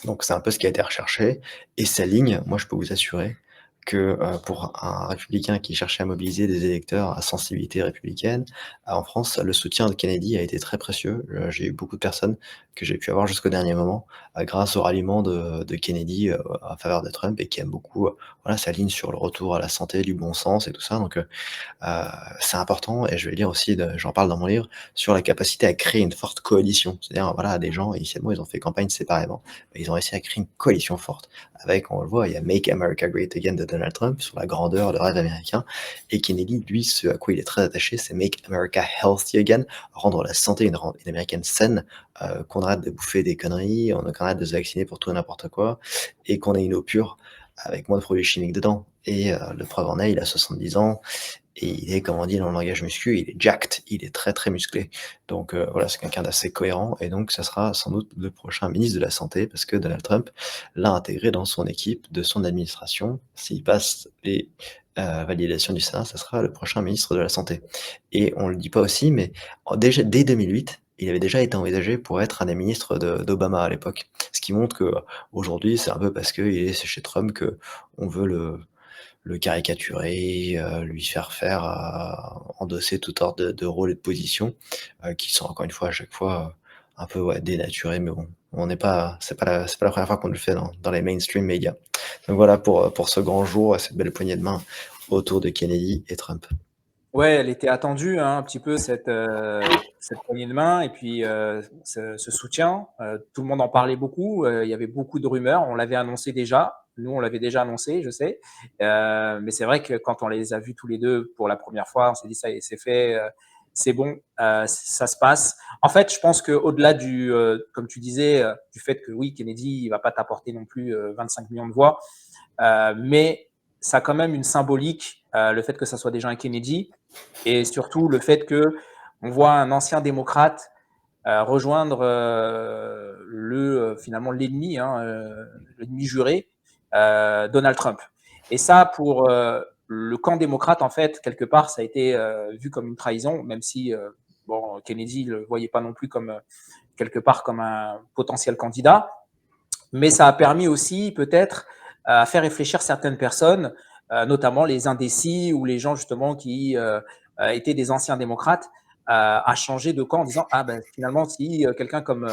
Donc c'est un peu ce qui a été recherché et sa ligne, moi je peux vous assurer que, pour un républicain qui cherchait à mobiliser des électeurs à sensibilité républicaine, en France, le soutien de Kennedy a été très précieux. J'ai eu beaucoup de personnes que j'ai pu avoir jusqu'au dernier moment, grâce au ralliement de Kennedy, en faveur de Trump et qui aiment beaucoup, voilà, sa ligne sur le retour à la santé, du bon sens et tout ça. Donc, c'est important et je vais lire aussi j'en parle dans mon livre, sur la capacité à créer une forte coalition. C'est-à-dire, voilà, des gens, initialement, ils ont fait campagne séparément, mais ils ont réussi à créer une coalition forte avec, on le voit, il y a Make America Great Again de Donald Trump sur la grandeur, le rêve américain, et Kennedy, lui, ce à quoi il est très attaché, c'est Make America Healthy Again, rendre la santé une américaine saine, qu'on arrête de bouffer des conneries, qu'on arrête de se vacciner pour tout et n'importe quoi, et qu'on ait une eau pure avec moins de produits chimiques dedans. Et le preuve en est, il a 70 ans, et il est, comme on dit dans le langage muscu, il est jacked, il est très, très musclé. Donc, voilà, c'est quelqu'un d'assez cohérent et donc ça sera sans doute le prochain ministre de la santé parce que Donald Trump l'a intégré dans son équipe de son administration. S'il passe les, validations du Sénat, ça sera le prochain ministre de la santé et on le dit pas aussi, mais déjà dès 2008, il avait déjà été envisagé pour être un des ministres d'Obama à l'époque. Ce qui montre qu'aujourd'hui, c'est un peu parce qu'il est chez Trump qu'on veut le caricaturer, lui faire, endosser toutes sortes de rôles et de positions, qui sont encore une fois, à chaque fois, un peu, ouais, dénaturés, mais bon, on n'est pas c'est pas la première fois qu'on le fait dans les mainstream médias. Donc voilà pour ce grand jour et cette belle poignée de main autour de Kennedy et Trump. Ouais, elle était attendue, hein, un petit peu cette poignée de main et puis, ce soutien. Tout le monde en parlait beaucoup, il y avait beaucoup de rumeurs. On l'avait annoncé déjà. Nous, on l'avait déjà annoncé, je sais. Mais c'est vrai que quand on les a vus tous les 2 pour la première fois, on s'est dit: «Ça y est, c'est fait, c'est bon, ça se passe». En fait, je pense qu'au-delà comme tu disais, du fait que oui, Kennedy, il va pas t'apporter non plus, 25 millions de voix, mais ça a quand même une symbolique, le fait que ça soit déjà un Kennedy et surtout le fait que on voit un ancien démocrate rejoindre finalement l'ennemi, hein, l'ennemi juré, Donald Trump. Et ça, pour le camp démocrate, en fait, quelque part, ça a été vu comme une trahison, même si bon, Kennedy ne le voyait pas non plus comme quelque part comme un potentiel candidat. Mais ça a permis aussi peut-être à faire réfléchir certaines personnes, notamment les indécis ou les gens justement qui étaient des anciens démocrates, à changer de camp en disant ah ben finalement si quelqu'un comme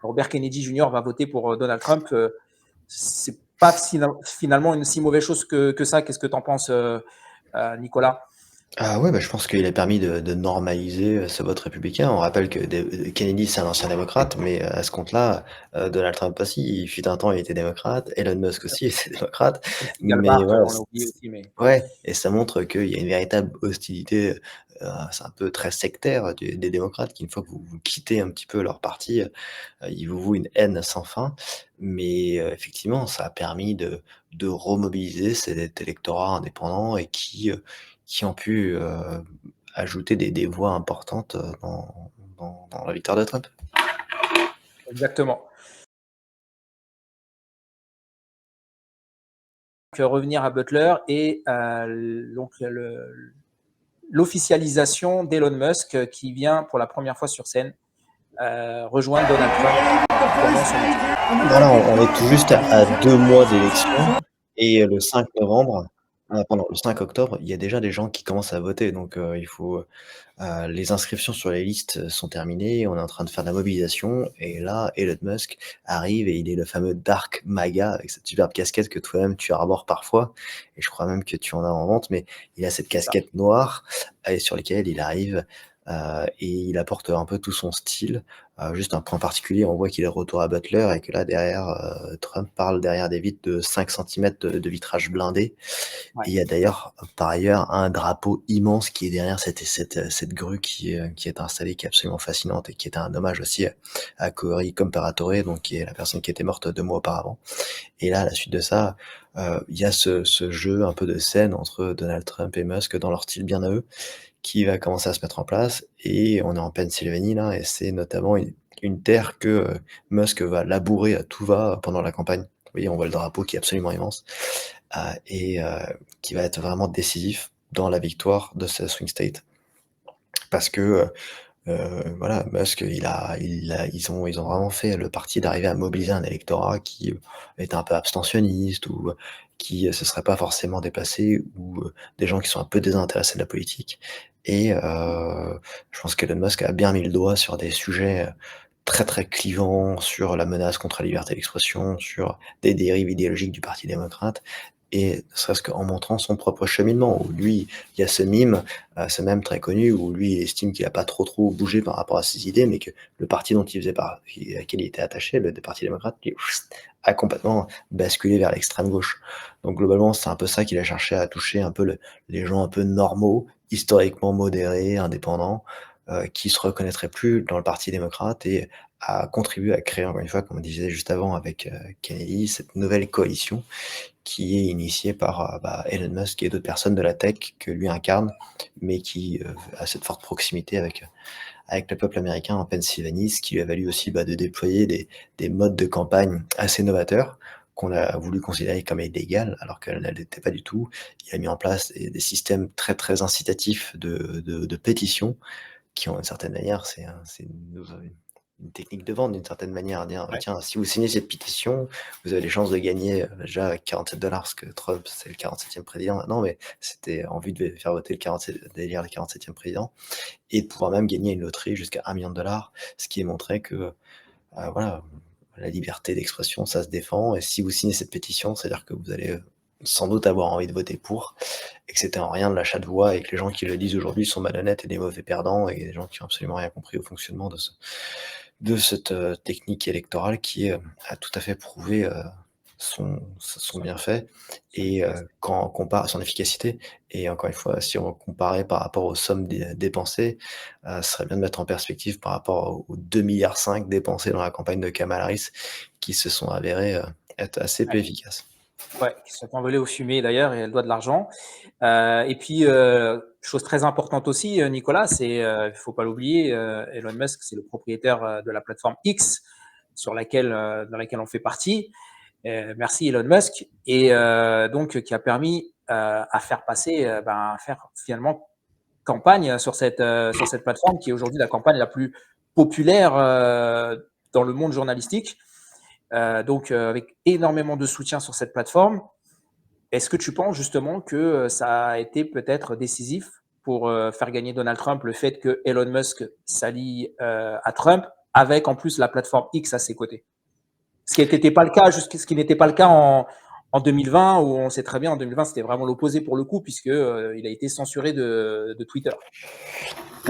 Robert Kennedy Jr. va voter pour Donald Trump, c'est pas finalement une si mauvaise chose que ça. Qu'est-ce que tu en penses, Nicolas? Ah ouais, bah, je pense qu'il a permis de normaliser, ce vote républicain. On rappelle que Kennedy, c'est un ancien démocrate, mais à ce compte-là, Donald Trump aussi, il fut un temps, il était démocrate, Elon Musk aussi était démocrate, Aussi mais Galbart, voilà, on l'a oublié aussi, mais ouais et ça montre qu'il y a une véritable hostilité, c'est un peu très sectaire des démocrates qui, une fois que vous quittez un petit peu leur parti, ils vous vouent une haine sans fin. Mais, effectivement, ça a permis de remobiliser cet électorat indépendant et qui ont pu, ajouter des voix importantes, dans la victoire de Trump. exactement. Donc, revenir à Butler et donc l'officialisation d'Elon Musk qui vient pour la première fois sur scène rejoindre Donald Trump pendant son meeting. Voilà, on est tout juste à 2 mois d'élection et le 5 novembre, pardon, le 5 octobre, il y a déjà des gens qui commencent à voter donc il faut, les inscriptions sur les listes sont terminées, on est en train de faire de la mobilisation et là, Elon Musk arrive et il est le fameux Dark MAGA avec cette superbe casquette que toi-même tu arbores parfois et je crois même que tu en as en vente, mais il a cette C'est ça. casquette noire et sur laquelle il arrive, et il apporte un peu tout son style. Juste un point particulier, on voit qu'il est de retour à Butler et que là derrière, Trump parle derrière des vitres de 5 centimètres de vitrage blindé. Ouais. Et il y a d'ailleurs, par ailleurs, un drapeau immense qui est derrière cette grue qui est installée, qui est absolument fascinante et qui est un hommage aussi à Cory Comparatore, donc qui est la personne qui était morte 2 mois auparavant. Et là, à la suite de ça, il y a ce jeu un peu de scène entre Donald Trump et Musk dans leur style bien à eux, qui va commencer à se mettre en place et on est en Pennsylvanie là et c'est notamment une terre que, Musk va labourer à tout va pendant la campagne voyez, on voit le drapeau qui est absolument immense, et qui va être vraiment décisif dans la victoire de ce swing state. Parce que, voilà, Musk, ils ont vraiment fait le parti d'arriver à mobiliser un électorat qui, est un peu abstentionniste ou, qui, se serait pas forcément déplacé ou, des gens qui sont un peu désintéressés de la politique et je pense qu'Elon Musk a bien mis le doigt sur des sujets, très, très clivants, sur la menace contre la liberté d'expression, sur des dérives idéologiques du parti démocrate et ne serait-ce qu'en montrant son propre cheminement où lui, il y a ce mème très connu où lui, il estime qu'il a pas trop bougé par rapport à ses idées, mais que le parti dont il faisait auquel il était attaché, le Parti démocrate, lui, a complètement basculé vers l'extrême gauche. Donc globalement, c'est un peu ça qu'il a cherché à toucher un peu les gens un peu normaux, historiquement modérés, indépendants, qui se reconnaîtraient plus dans le Parti démocrate et à contribuer à créer, encore une fois, comme on disait juste avant avec, Kennedy, cette nouvelle coalition qui est initié par, Elon Musk et d'autres personnes de la tech que lui incarne, mais qui, a cette forte proximité avec le peuple américain en Pennsylvanie, ce qui lui a valu aussi, de déployer des modes de campagne assez novateurs qu'on a voulu considérer comme illégales, alors qu'elles ne l'étaient pas du tout. Il a mis en place des systèmes très, très incitatifs de pétitions qui ont une certaine manière, c'est une technique de vente d'une certaine manière, à dire: Ouais. «Tiens, si vous signez cette pétition, vous avez les chances de gagner, déjà 47 parce que Trump, c'est le 47e président maintenant, mais c'était en vue de faire voter le 47 d'élire le 47e président et de pouvoir même gagner une loterie jusqu'à 1 million de dollars, ce qui est montré que, voilà, la liberté d'expression, ça se défend et si vous signez cette pétition, c'est-à-dire que vous allez, sans doute avoir envie de voter pour et que c'était en rien de l'achat de voix et que les gens qui le disent aujourd'hui sont malhonnêtes et des mauvais perdants et des gens qui ont absolument rien compris au fonctionnement de cette, technique électorale qui, a tout à fait prouvé, son bienfait Son et efficacité. quand on compare son efficacité et encore une fois, si on comparait par rapport aux sommes dépensées, ce serait bien de mettre en perspective par rapport aux 2,5 milliards dépensés dans la campagne de Kamala Harris qui se sont avérés, être assez peu Ouais, efficaces. ouais, qui sont envolés aux fumées d'ailleurs et elle doit de l'argent. Et puis, chose très importante aussi, Nicolas, c'est, il faut pas l'oublier, Elon Musk, c'est le propriétaire, de la plateforme X sur laquelle, dans laquelle on fait partie. Merci Elon Musk et donc qui a permis, à faire passer, à faire finalement campagne sur cette plateforme qui est aujourd'hui la campagne la plus populaire, dans le monde journalistique. Donc avec énormément de soutien sur cette plateforme. Est-ce que tu penses justement que ça a été peut-être décisif pour faire gagner Donald Trump, le fait que Elon Musk s'allie à Trump avec en plus la plateforme X à ses côtés? Ce qui n'était pas le cas, ce qui n'était pas le cas en 2020, où on sait très bien, en 2020, c'était vraiment l'opposé pour le coup, puisque il a été censuré de Twitter.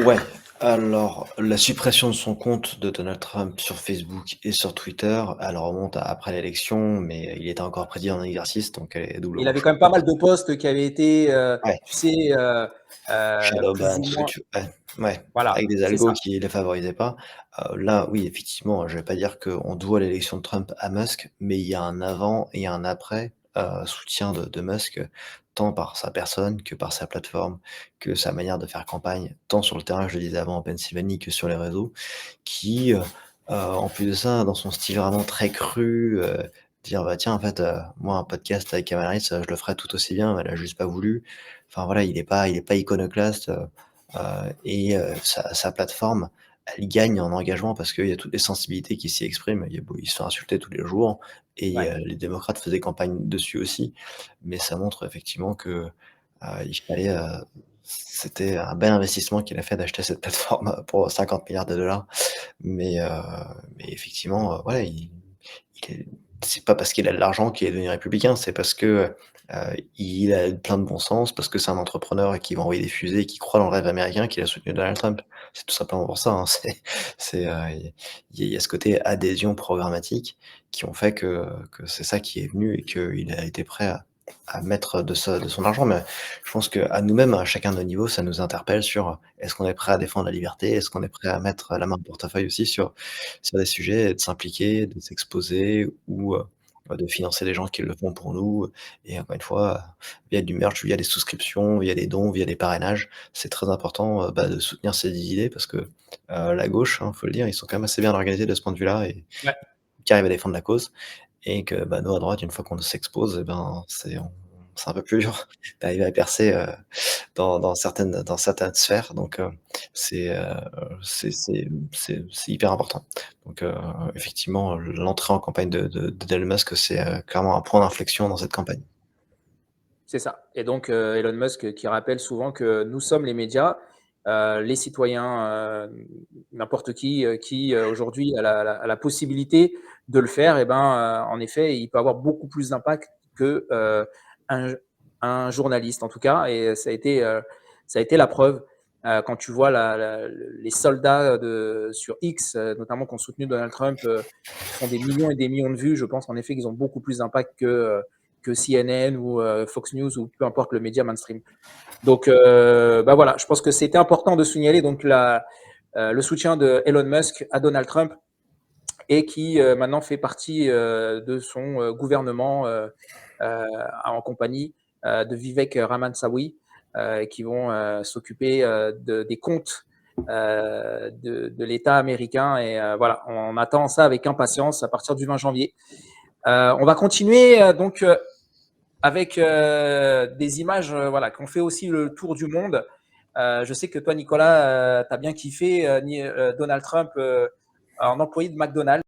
Ouais, alors la suppression de son compte de Donald Trump sur Facebook et sur Twitter, elle remonte à après l'élection, mais il était encore président en exercice, donc elle est Il doublement avait quand même pas choquante. mal de postes qui avaient été, Ouais, tu sais, shadow plus ban, ou tout ce que moins. tu veux. Ouais, ouais, Voilà, avec des c'est algos ça. qui les favorisaient pas. Là, oui, effectivement, je vais pas dire qu'on doit l'élection de Trump à Musk, mais il y a un avant et un après, soutien de Musk, tant par sa personne que par sa plateforme, que sa manière de faire campagne, tant sur le terrain, je le disais avant en Pennsylvanie, que sur les réseaux, qui, en plus de ça, dans son style vraiment très cru, dire: «Bah, tiens, en fait, moi, un podcast avec Kamala Harris, je le ferais tout aussi bien, mais elle a juste pas voulu». Enfin voilà, il est pas iconoclaste, et sa plateforme, elle gagne en engagement parce qu'il y a toutes les sensibilités qui s'y expriment. Il se fait insulter tous les jours et Ouais. les démocrates faisaient campagne dessus aussi. Mais ça montre effectivement que, il fallait, c'était un bel investissement qu'il a fait d'acheter cette plateforme, pour 50 milliards de dollars. Mais, mais effectivement, voilà, il est c'est pas parce qu'il a de l'argent qu'il est devenu républicain, c'est parce que, il a plein de bon sens, parce que c'est un entrepreneur et qui va envoyer des fusées et qui croit dans le rêve américain qu'il a soutenu Donald Trump. C'est tout simplement pour ça, hein. Il y a ce côté adhésion programmatique qui ont fait que c'est ça qui est venu et qu'il a été prêt à mettre de son argent. Mais je pense qu'à nous-mêmes, à chacun de nos niveaux, ça nous interpelle sur, est-ce qu'on est prêt à défendre la liberté? Est-ce qu'on est prêt à mettre la main au portefeuille aussi sur des sujets et de s'impliquer, de s'exposer ou, de financer des gens qui le font pour nous et encore une fois, via du merch, via des souscriptions, via des dons, via des parrainages. C'est très important, de soutenir ces idées parce que, la gauche, hein, faut le dire, ils sont quand même assez bien organisés de ce point de vue-là et Ouais. qui arrivent à défendre la cause et que bah, nous à droite, une fois qu'on s'expose, et ben, c'est un peu plus dur d'arriver à percer dans certaines sphères. Donc, c'est euh, c'est hyper important. Donc, effectivement, l'entrée en campagne d'Elon Musk, c'est clairement un point d'inflexion dans cette campagne. C'est ça. Et donc, Elon Musk qui rappelle souvent que nous sommes les médias, les citoyens, n'importe qui aujourd'hui a la possibilité de le faire, et ben, en effet, il peut avoir beaucoup plus d'impact que un, un journaliste, en tout cas. Et ça a été la preuve quand tu vois les soldats sur X, notamment qui ont soutenu Donald Trump, qui font des millions et des millions de vues. Je pense en effet qu'ils ont beaucoup plus d'impact que CNN ou Fox News ou peu importe le média mainstream. Donc, bah voilà, je pense que c'était important de signaler donc le soutien de Elon Musk à Donald Trump et qui maintenant fait partie de son gouvernement en compagnie de Vivek Ramaswamy qui vont s'occuper des comptes de l'État américain. Et voilà, on attend ça avec impatience à partir du 20 janvier. On va continuer donc avec des images voilà, qui ont fait aussi le tour du monde. Je sais que toi, Nicolas, tu as bien kiffé Donald Trump en employé de McDonald's,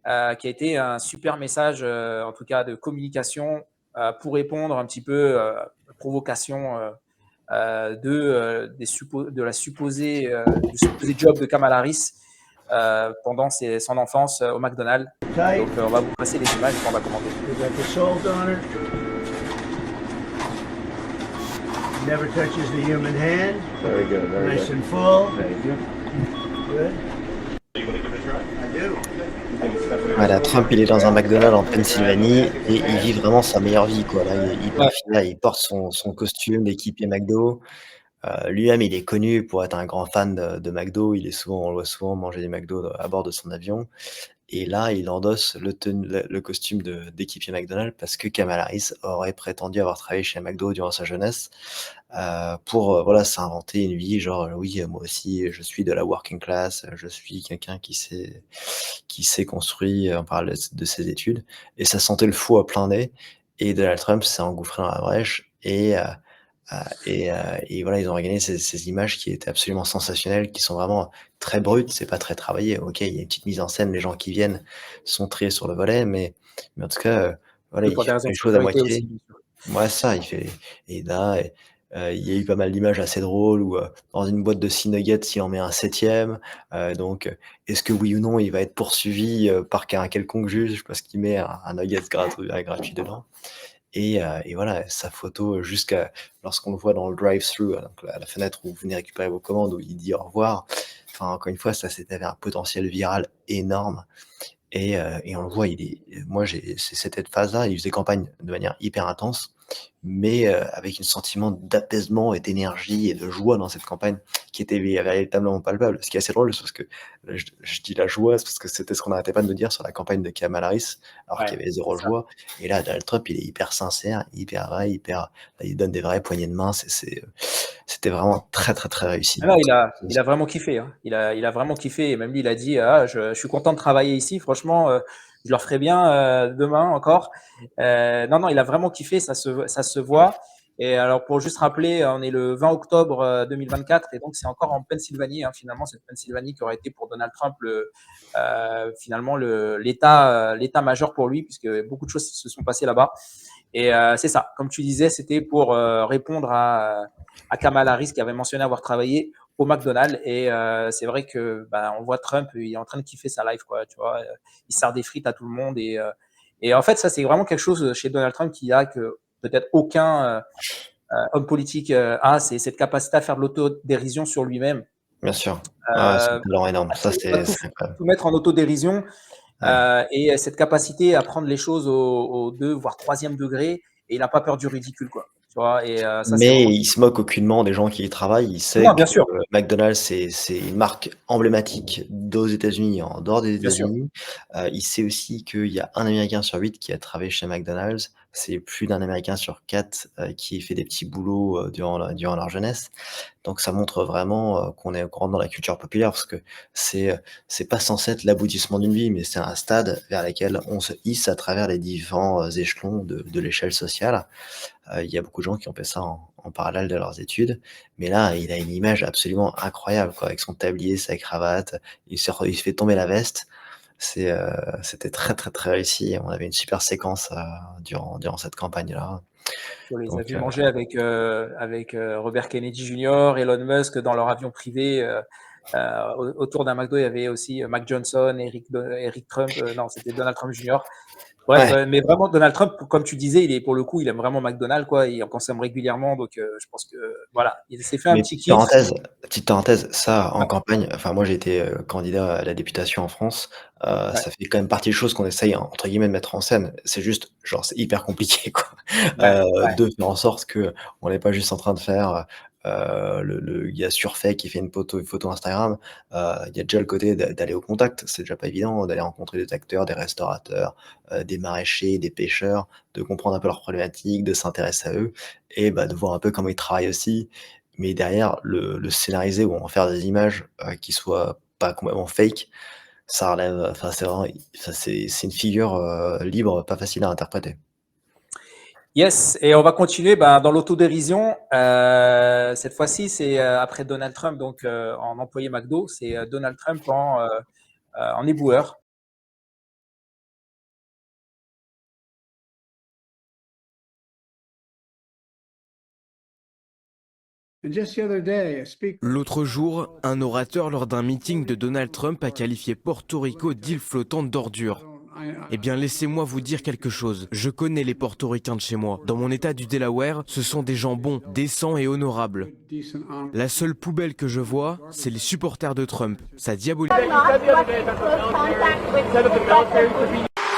qui a été un super message, en tout cas de communication, pour répondre un petit peu aux provocations de la supposée, du supposé job de Kamala Harris pendant son enfance au McDonald's. Donc, on va vous passer les images et puis on va commenter. We got the salt on it. Never touches the human hand. Very good, very Nice good. and full. Thank you. Good. You want to give it a try? I do. Voilà, Trump, il est dans un McDonald's en Pennsylvanie et il vit vraiment sa meilleure vie, quoi. Là, il est hyper Ouais. fier, il porte son costume d'équipier McDo. Lui-même, il est connu pour être un grand fan de McDo. On le voit souvent manger des McDo à bord de son avion. Et là, il endosse le costume d'équipier McDonald's parce que Kamala Harris aurait prétendu avoir travaillé chez McDo durant sa jeunesse pour voilà, s'inventer une vie genre oui, moi aussi, je suis de la working class, je suis quelqu'un qui s'est construit en parallèle de ses études. Et ça sentait le faux à plein nez. Et Donald Trump s'est engouffré dans la brèche et voilà, ils ont regagné ces images qui étaient absolument sensationnelles, qui sont vraiment très brutes, c'est pas très travaillé. OK, il y a une petite mise en scène, les gens qui viennent sont triés sur le volet, mais en tout cas, voilà, Oui, il pour fait des pas raisons les de choses à sécurité moitié. aussi, bien sûr. Ouais, ça, il fait et là, il y a eu pas mal d'images assez drôles où, dans une boîte de 6 nuggets, il en met un 7e, donc est-ce que oui ou non, il va être poursuivi, par un quelconque juge parce qu'il met un nugget gratuit dedans? Et voilà, sa photo jusqu'à lorsqu'on le voit dans le drive-thru, donc la fenêtre où vous venez récupérer vos commandes, où il dit au revoir. Enfin, encore une fois, ça, c'était un potentiel viral énorme et on le voit, c'est cette phase-là, il faisait campagne de manière hyper intense, mais avec un sentiment d'apaisement et d'énergie et de joie dans cette campagne qui était véritablement palpable. Ce qui est assez drôle, c'est parce que je dis la joie, c'est parce que c'était ce qu'on n'arrêtait pas de nous dire sur la campagne de Kamala Harris, alors qu'il y avait zéro c'est ça. joie. Et là, Donald Trump, il est hyper sincère, hyper vrai, il donne des vraies poignées de main. C'était vraiment très, très, très réussi. Ah non, il a vraiment kiffé. Hein. Il a vraiment kiffé. Et même lui, il a dit je suis content de travailler ici. Franchement, je le referai bien demain encore. Non, il a vraiment kiffé. Ça se voit. Et alors, pour juste rappeler, on est le 20 octobre 2024. Et donc, c'est encore en Pennsylvanie. Hein, finalement, cette Pennsylvanie qui aurait été pour Donald Trump finalement l'état majeur pour lui, puisque beaucoup de choses se sont passées là-bas. Et c'est ça. Comme tu disais, c'était pour répondre à Kamala Harris qui avait mentionné avoir travaillé au McDonald's. Et c'est vrai que on voit Trump, il est en train de kiffer sa life, quoi. Tu vois, il sert des frites à tout le monde. Et en fait, ça, c'est vraiment quelque chose chez Donald Trump qui a que peut-être aucun homme politique a, c'est cette capacité à faire de l'autodérision sur lui-même. Bien sûr. Ah, c'est un talent énorme. Ça, Il va c'est incroyable. tout mettre en autodérision. Ouais. Et cette capacité à prendre les choses au 2, voire 3e degré, et il n'a pas peur du ridicule, quoi. Tu vois, et ça, c'est Mais vraiment... il se moque aucunement des gens qui y travaillent. Il sait Non, que bien sûr. McDonald's, c'est une marque emblématique aux États-Unis et en dehors des Bien sûr. États-Unis. Il sait aussi qu'il y a un Américain sur 8 qui a travaillé chez McDonald's. C'est plus d'un Américain sur 4 qui fait des petits boulots, durant leur jeunesse. Donc ça montre vraiment, qu'on est encore dans la culture populaire parce que c'est pas censé être l'aboutissement d'une vie, mais c'est un stade vers lequel on se hisse à travers les différents, échelons de l'échelle sociale. Il y a beaucoup de gens qui ont fait ça en parallèle de leurs études, mais là, il a une image absolument incroyable, quoi, avec son tablier, sa cravate, il se fait tomber la veste. C'était très, très, très réussi. On avait une super séquence, durant cette campagne-là. On les a Donc, vus manger avec Robert Kennedy Jr., Elon Musk dans leur avion privé. Autour d'un McDo, il y avait aussi Mac Johnson, Eric Trump. Non, c'était Donald Trump Jr. Bref, ouais. mais vraiment Donald Trump, comme tu disais, pour le coup, il aime vraiment McDonald's, quoi. Il en consomme régulièrement, donc je pense que voilà, il s'est fait un Mais petit kiff. petite parenthèse, ça en Ouais, campagne, enfin moi j'ai été, candidat à la députation en France, ouais, ça fait quand même partie des choses qu'on essaye entre guillemets de mettre en scène. C'est juste, genre c'est hyper compliqué quoi, ouais, ouais. de faire en sorte qu'on n'est pas juste en train de faire, le gars surfait qui fait une photo Instagram. Il y a déjà le côté d'aller au contact. C'est déjà pas évident d'aller rencontrer des acteurs, des restaurateurs, des maraîchers, des pêcheurs, de comprendre un peu leurs problématiques, de s'intéresser à eux et bah, de voir un peu comment ils travaillent aussi. Mais derrière, le scénariser ou en faire des images, qui soient pas complètement fake, ça relève, enfin c'est vraiment enfin c'est une figure, libre, pas facile à interpréter. Yes, et on va continuer dans l'autodérision. Cette fois-ci, c'est après Donald Trump, donc en employé McDo, c'est Donald Trump en éboueur. L'autre jour, un orateur lors d'un meeting de Donald Trump a qualifié Porto Rico d'île flottante d'ordures. Eh bien, laissez-moi vous dire quelque chose. Je connais les portoricains de chez moi. Dans mon état du Delaware, ce sont des gens bons, décents et honorables. La seule poubelle que je vois, c'est les supporters de Trump. Ça diabolise.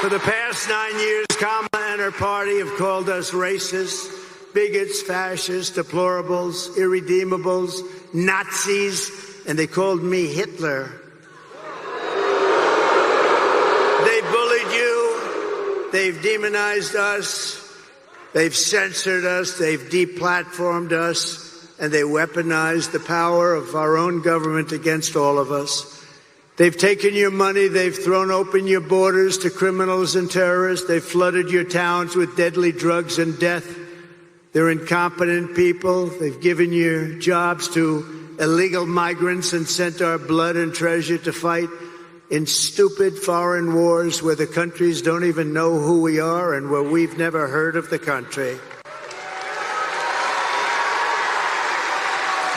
For the past 9 years, Kamala and her party have called us racists, bigots, fascists, deplorables, irredeemables, Nazis, and they called me Hitler. They bullied you, they've demonized us, they've censored us, they've deplatformed us, and they weaponized the power of our own government against all of us. They've taken your money, they've thrown open your borders to criminals and terrorists, they've flooded your towns with deadly drugs and death. They're incompetent people, they've given your jobs to illegal migrants and sent our blood and treasure to fight in stupid foreign wars where the countries don't even know who we are and where we've never heard of the country.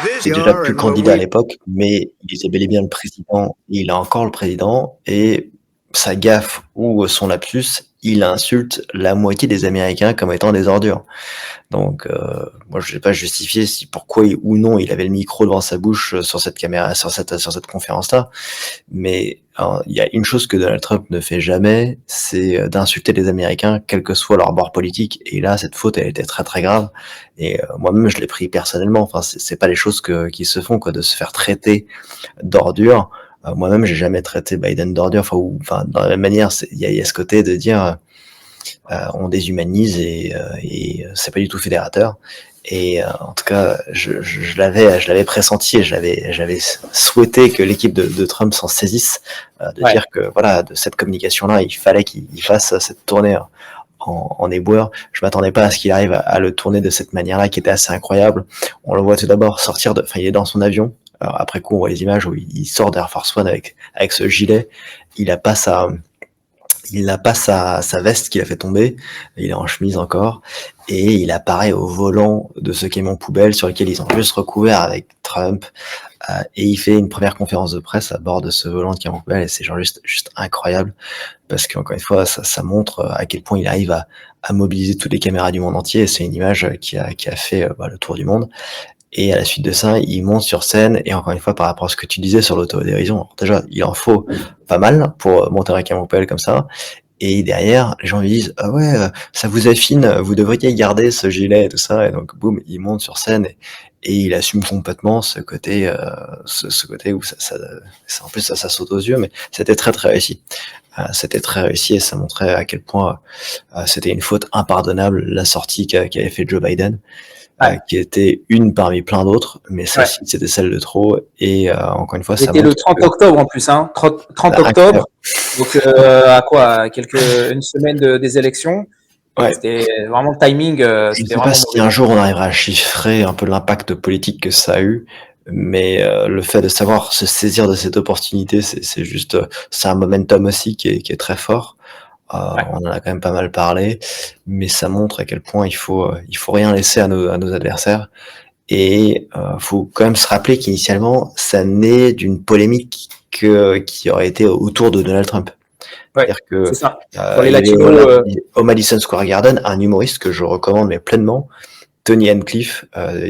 Il était déjà plus candidat à l'époque, mais il était bel et bien le président, il est encore le président et sa gaffe ou son lapsus, il insulte la moitié des Américains comme étant des ordures. Donc, moi, je vais pas justifier pourquoi ou non il avait le micro devant sa bouche sur cette caméra, sur cette conférence-là. Mais il y a une chose que Donald Trump ne fait jamais, c'est d'insulter les Américains, quel que soit leur bord politique. Et là, cette faute, elle était très très grave. Et moi-même, je l'ai pris personnellement. Enfin, c'est pas les choses qui se font, quoi, de se faire traiter d'ordure. Moi-même, j'ai jamais traité Biden d'ordure. Enfin, dans la même manière, il y a ce côté de dire on déshumanise et c'est pas du tout fédérateur. Et en tout cas, je l'avais pressenti et j'avais souhaité que l'équipe de Trump s'en saisisse, de dire que voilà, de cette communication-là, il fallait qu'il fasse cette tournée en éboueur. Je m'attendais pas à ce qu'il arrive à le tourner de cette manière-là, qui était assez incroyable. On le voit tout d'abord sortir enfin, il est dans son avion. Alors, après coup, on voit les images où il sort d'Air Force One avec ce gilet. Il n'a pas sa veste qu'il a fait tomber, il est en chemise encore, et il apparaît au volant de ce camion poubelle sur lequel ils ont juste recouvert avec Trump, et il fait une première conférence de presse à bord de ce volant de camion poubelle, et c'est genre juste incroyable, parce qu'encore une fois, ça montre à quel point il arrive à mobiliser toutes les caméras du monde entier, et c'est une image qui a fait le tour du monde. Et à la suite de ça, il monte sur scène, et encore une fois, par rapport à ce que tu disais sur l'autodérision, déjà, il en faut pas mal pour monter un camion poubelle comme ça, et derrière, les gens lui disent « Ah ouais, ça vous affine, vous devriez garder ce gilet et tout ça », et donc boum, il monte sur scène, et il assume complètement ce côté, ce côté où en plus ça saute aux yeux, mais c'était très très réussi. C'était très réussi et ça montrait à quel point c'était une faute impardonnable la sortie qu'avait fait Joe Biden. Qui était une parmi plein d'autres, mais celle-ci c'était celle de trop et encore une fois ça C'était le montre 30 que octobre en plus, hein. 30 octobre, donc à une semaine des élections. ouais. C'était vraiment le timing, Je ne c'était sais pas vraiment si mauvais. un jour on arrivera à chiffrer un peu l'impact politique que ça a eu, mais le fait de savoir se saisir de cette opportunité, c'est juste, c'est un momentum aussi qui est très fort. On en a quand même pas mal parlé, mais ça montre à quel point il faut rien laisser à nos adversaires et faut quand même se rappeler qu'initialement, ça naît d'une polémique qui aurait été autour de Donald Trump. Ouais, C'est-à-dire que, c'est ça. Pour les il y avait latinos, au Madison Square Garden un humoriste que je recommande mais pleinement, Tony Hinchcliffe,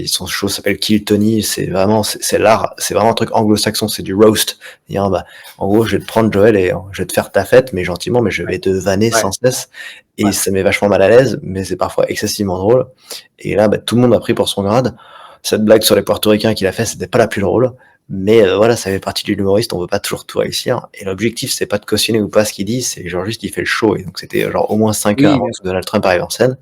son show s'appelle Kill Tony, c'est l'art, c'est vraiment un truc anglo-saxon, c'est du roast. Dire, bah, en gros, je vais te prendre Joël et je vais te faire ta fête, mais gentiment, mais je vais te vanner ouais, sans cesse. Et ouais. ça met vachement mal à l'aise, mais c'est parfois excessivement drôle. Et là, bah, tout le monde a pris pour son grade. Cette blague sur les Portoricains qu'il a fait, c'était pas la plus drôle. Mais voilà, ça fait partie de l'humoriste, on veut pas toujours tout réussir. Et l'objectif, c'est pas de cautionner ou pas ce qu'il dit, c'est genre juste il fait le show. Et donc c'était genre au moins 5 heures Oui, avant bien que sûr, Donald Trump arrive en scène.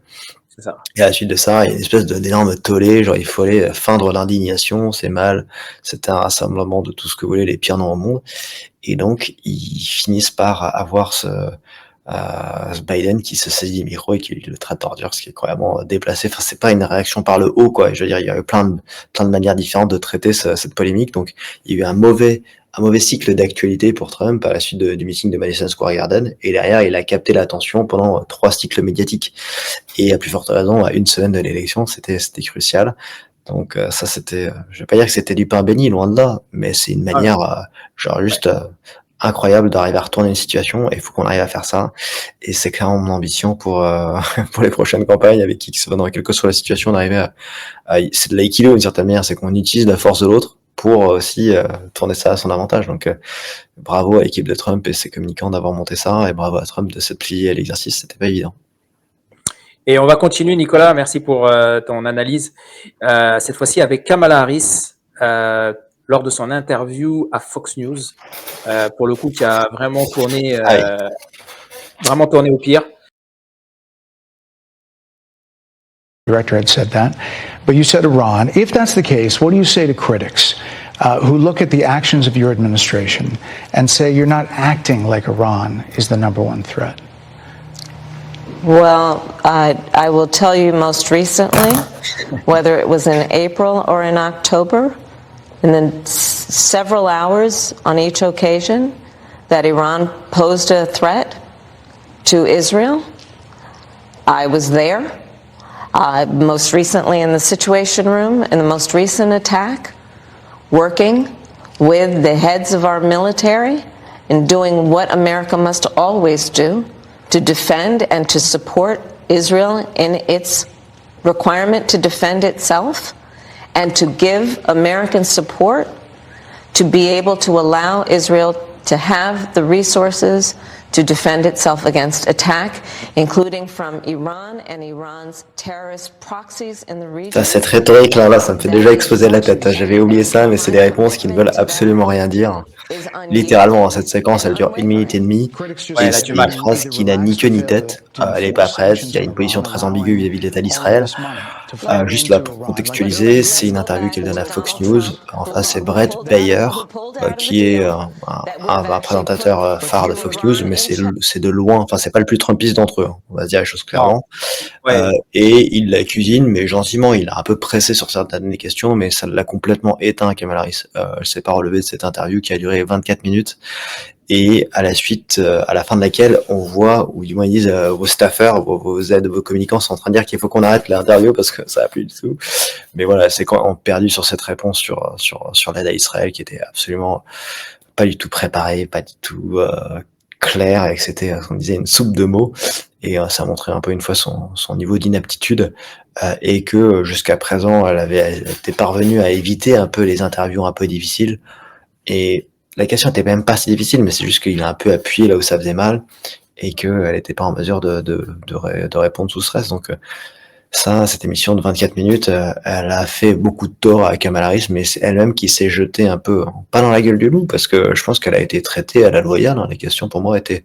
c'est ça. Et à la suite de ça, il y a une espèce d'énorme tollé, genre il faut aller feindre l'indignation, c'est mal, c'était un rassemblement de tout ce que vous voulez, les pires noms au monde. Et donc, ils finissent par avoir ce Biden qui se saisit du micro et qui le traite d'ordure, ce qui est complètement déplacé. Enfin, c'est pas une réaction par le haut, quoi. Je veux dire, il y a eu plein de manières différentes de traiter cette polémique. Donc, il y a eu un mauvais cycle d'actualité pour Trump à la suite du meeting de Madison Square Garden. Et derrière, il a capté l'attention pendant 3 cycles médiatiques. Et à plus forte raison, à une semaine de l'élection, c'était crucial. Donc ça, c'était, je vais pas dire que c'était du pain béni, loin de là, mais c'est une Ouais, manière, genre juste incroyable d'arriver à retourner une situation. Et il faut qu'on arrive à faire ça. Et c'est clairement mon ambition pour pour les prochaines campagnes avec qui que ce soit, dans quelle que soit la situation, d'arriver c'est de l'aïkido d'une certaine manière, c'est qu'on utilise la force de l'autre pour aussi tourner ça à son avantage. Donc bravo à l'équipe de Trump et ses communicants d'avoir monté ça, et bravo à Trump de s'être plié à l'exercice, c'était pas évident. et on va continuer, Nicolas, merci pour ton analyse. Cette fois-ci avec Kamala Harris, lors de son interview à Fox News, pour le coup, qui a vraiment Ah oui. tourné au pire. Director had said that, but you said Iran. If that's the case, what do you say to critics who look at the actions of your administration and say you're not acting like Iran is the number one threat? Well, I will tell you most recently, whether it was in April or in October, and then several hours on each occasion, that Iran posed a threat to Israel. I was there. Most recently in the Situation Room, in the most recent attack, working with the heads of our military and doing what America must always do to defend and to support Israel in its requirement to defend itself, and to give American support to be able to allow Israel to have the resources to defend itself against attack, including from Iran and Iran's terrorist proxies in the region. Ça, cette rhétorique-là, ça me fait déjà exploser la tête. J'avais oublié ça, mais c'est des réponses qui ne veulent absolument rien dire. Littéralement, cette séquence, elle dure 1 minute et demie, Ouais, et elle a c'est du une mal. phrase qui n'a ni queue ni tête. Elle est pas prête, il y a une position très ambiguë vis-à-vis de l'État d'Israël. Juste là, pour contextualiser, c'est une interview qu'elle donne à Fox News. En face, c'est Brett Bayer, qui est un présentateur phare de Fox News, mais c'est de loin, enfin, c'est pas le plus trumpiste d'entre eux, on va se dire les choses clairement. Ouais. Et il la cuisine, mais gentiment, il a un peu pressé sur certaines des questions, mais ça l'a complètement éteint, Kamala Harris. Elle s'est pas relevée de cette interview qui a duré 24 minutes. Et à la suite, à la fin de laquelle, on voit, ou du moins ils disent, vos staffers, vos aides, vos communicants sont en train de dire qu'il faut qu'on arrête l'interview parce que ça a plus du tout. Mais voilà, c'est quand on a perdu sur cette réponse sur l'aide à Israël qui était absolument pas du tout préparée, pas du tout claire, et que c'était, on disait, une soupe de mots. Et ça montrait un peu une fois son niveau d'inaptitude, et que jusqu'à présent, elle était parvenue à éviter un peu les interviews un peu difficiles. Et la question était même pas si difficile, mais c'est juste qu'il a un peu appuyé là où ça faisait mal et qu'elle n'était pas en mesure de répondre sous stress. Donc Ça, cette émission de 24 minutes, elle a fait beaucoup de tort à Kamala Harris, mais c'est elle-même qui s'est jetée un peu, pas dans la gueule du loup, parce que je pense qu'elle a été traitée à la loyale, hein. Les questions pour moi étaient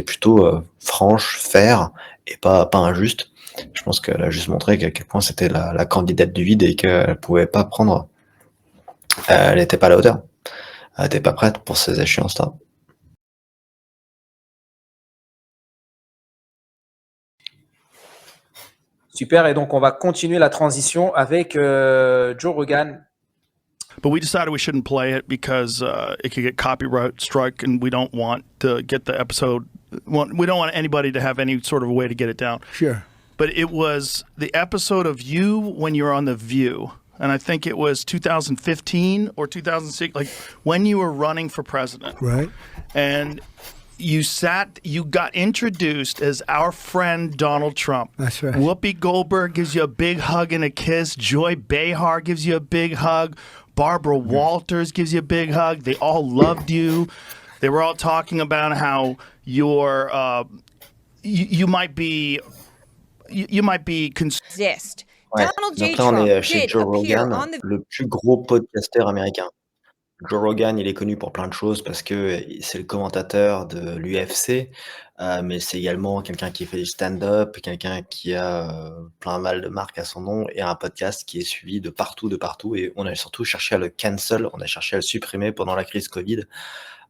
plutôt franches, faires, et pas injustes. Je pense qu'elle a juste montré à quel point c'était la candidate du vide et qu'elle pouvait pas prendre, elle n'était pas à la hauteur. Elle n'était pas prête pour ces échéances-là. Super, et donc on va continuer la transition avec Joe Rogan. But we decided we shouldn't play it because it could get copyright struck, and we don't want to get the episode. We don't want anybody to have any sort of a way to get it down. Sure. But it was the episode of you when you were on The View, and I think it was 2015 or 2006, like when you were running for president. Right. And you got introduced as our friend Donald Trump. That's right. Whoopi Goldberg gives you a big hug and a kiss. Joy Behar gives you a big hug. Barbara Walters gives you a big hug. They all loved you. They were all talking about how you might be Exist. Ouais. Donald J. Donc là, on Trump est chez did Joe appear Rogan, on the le plus gros podcasteur américain. Joe Rogan, il est connu pour plein de choses parce que c'est le commentateur de l'UFC, mais c'est également quelqu'un qui fait du stand-up, quelqu'un qui a plein mal de marques à son nom et un podcast qui est suivi de partout. Et on a surtout cherché à le cancel, on a cherché à le supprimer pendant la crise Covid.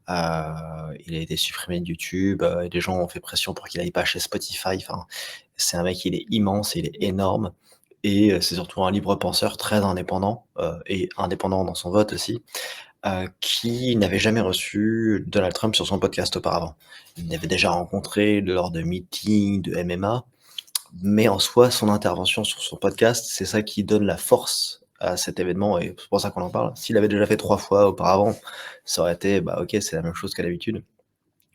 Il a été supprimé de YouTube, et des gens ont fait pression pour qu'il aille pas chez Spotify. Enfin, c'est un mec, il est immense, il est énorme et c'est surtout un libre penseur très indépendant, et indépendant dans son vote aussi. Qui n'avait jamais reçu Donald Trump sur son podcast auparavant. Il l'avait déjà rencontré lors de meetings de MMA, mais en soi, son intervention sur son podcast, c'est ça qui donne la force à cet événement et c'est pour ça qu'on en parle. S'il avait déjà fait 3 fois auparavant, ça aurait été, OK, c'est la même chose qu'à l'habitude.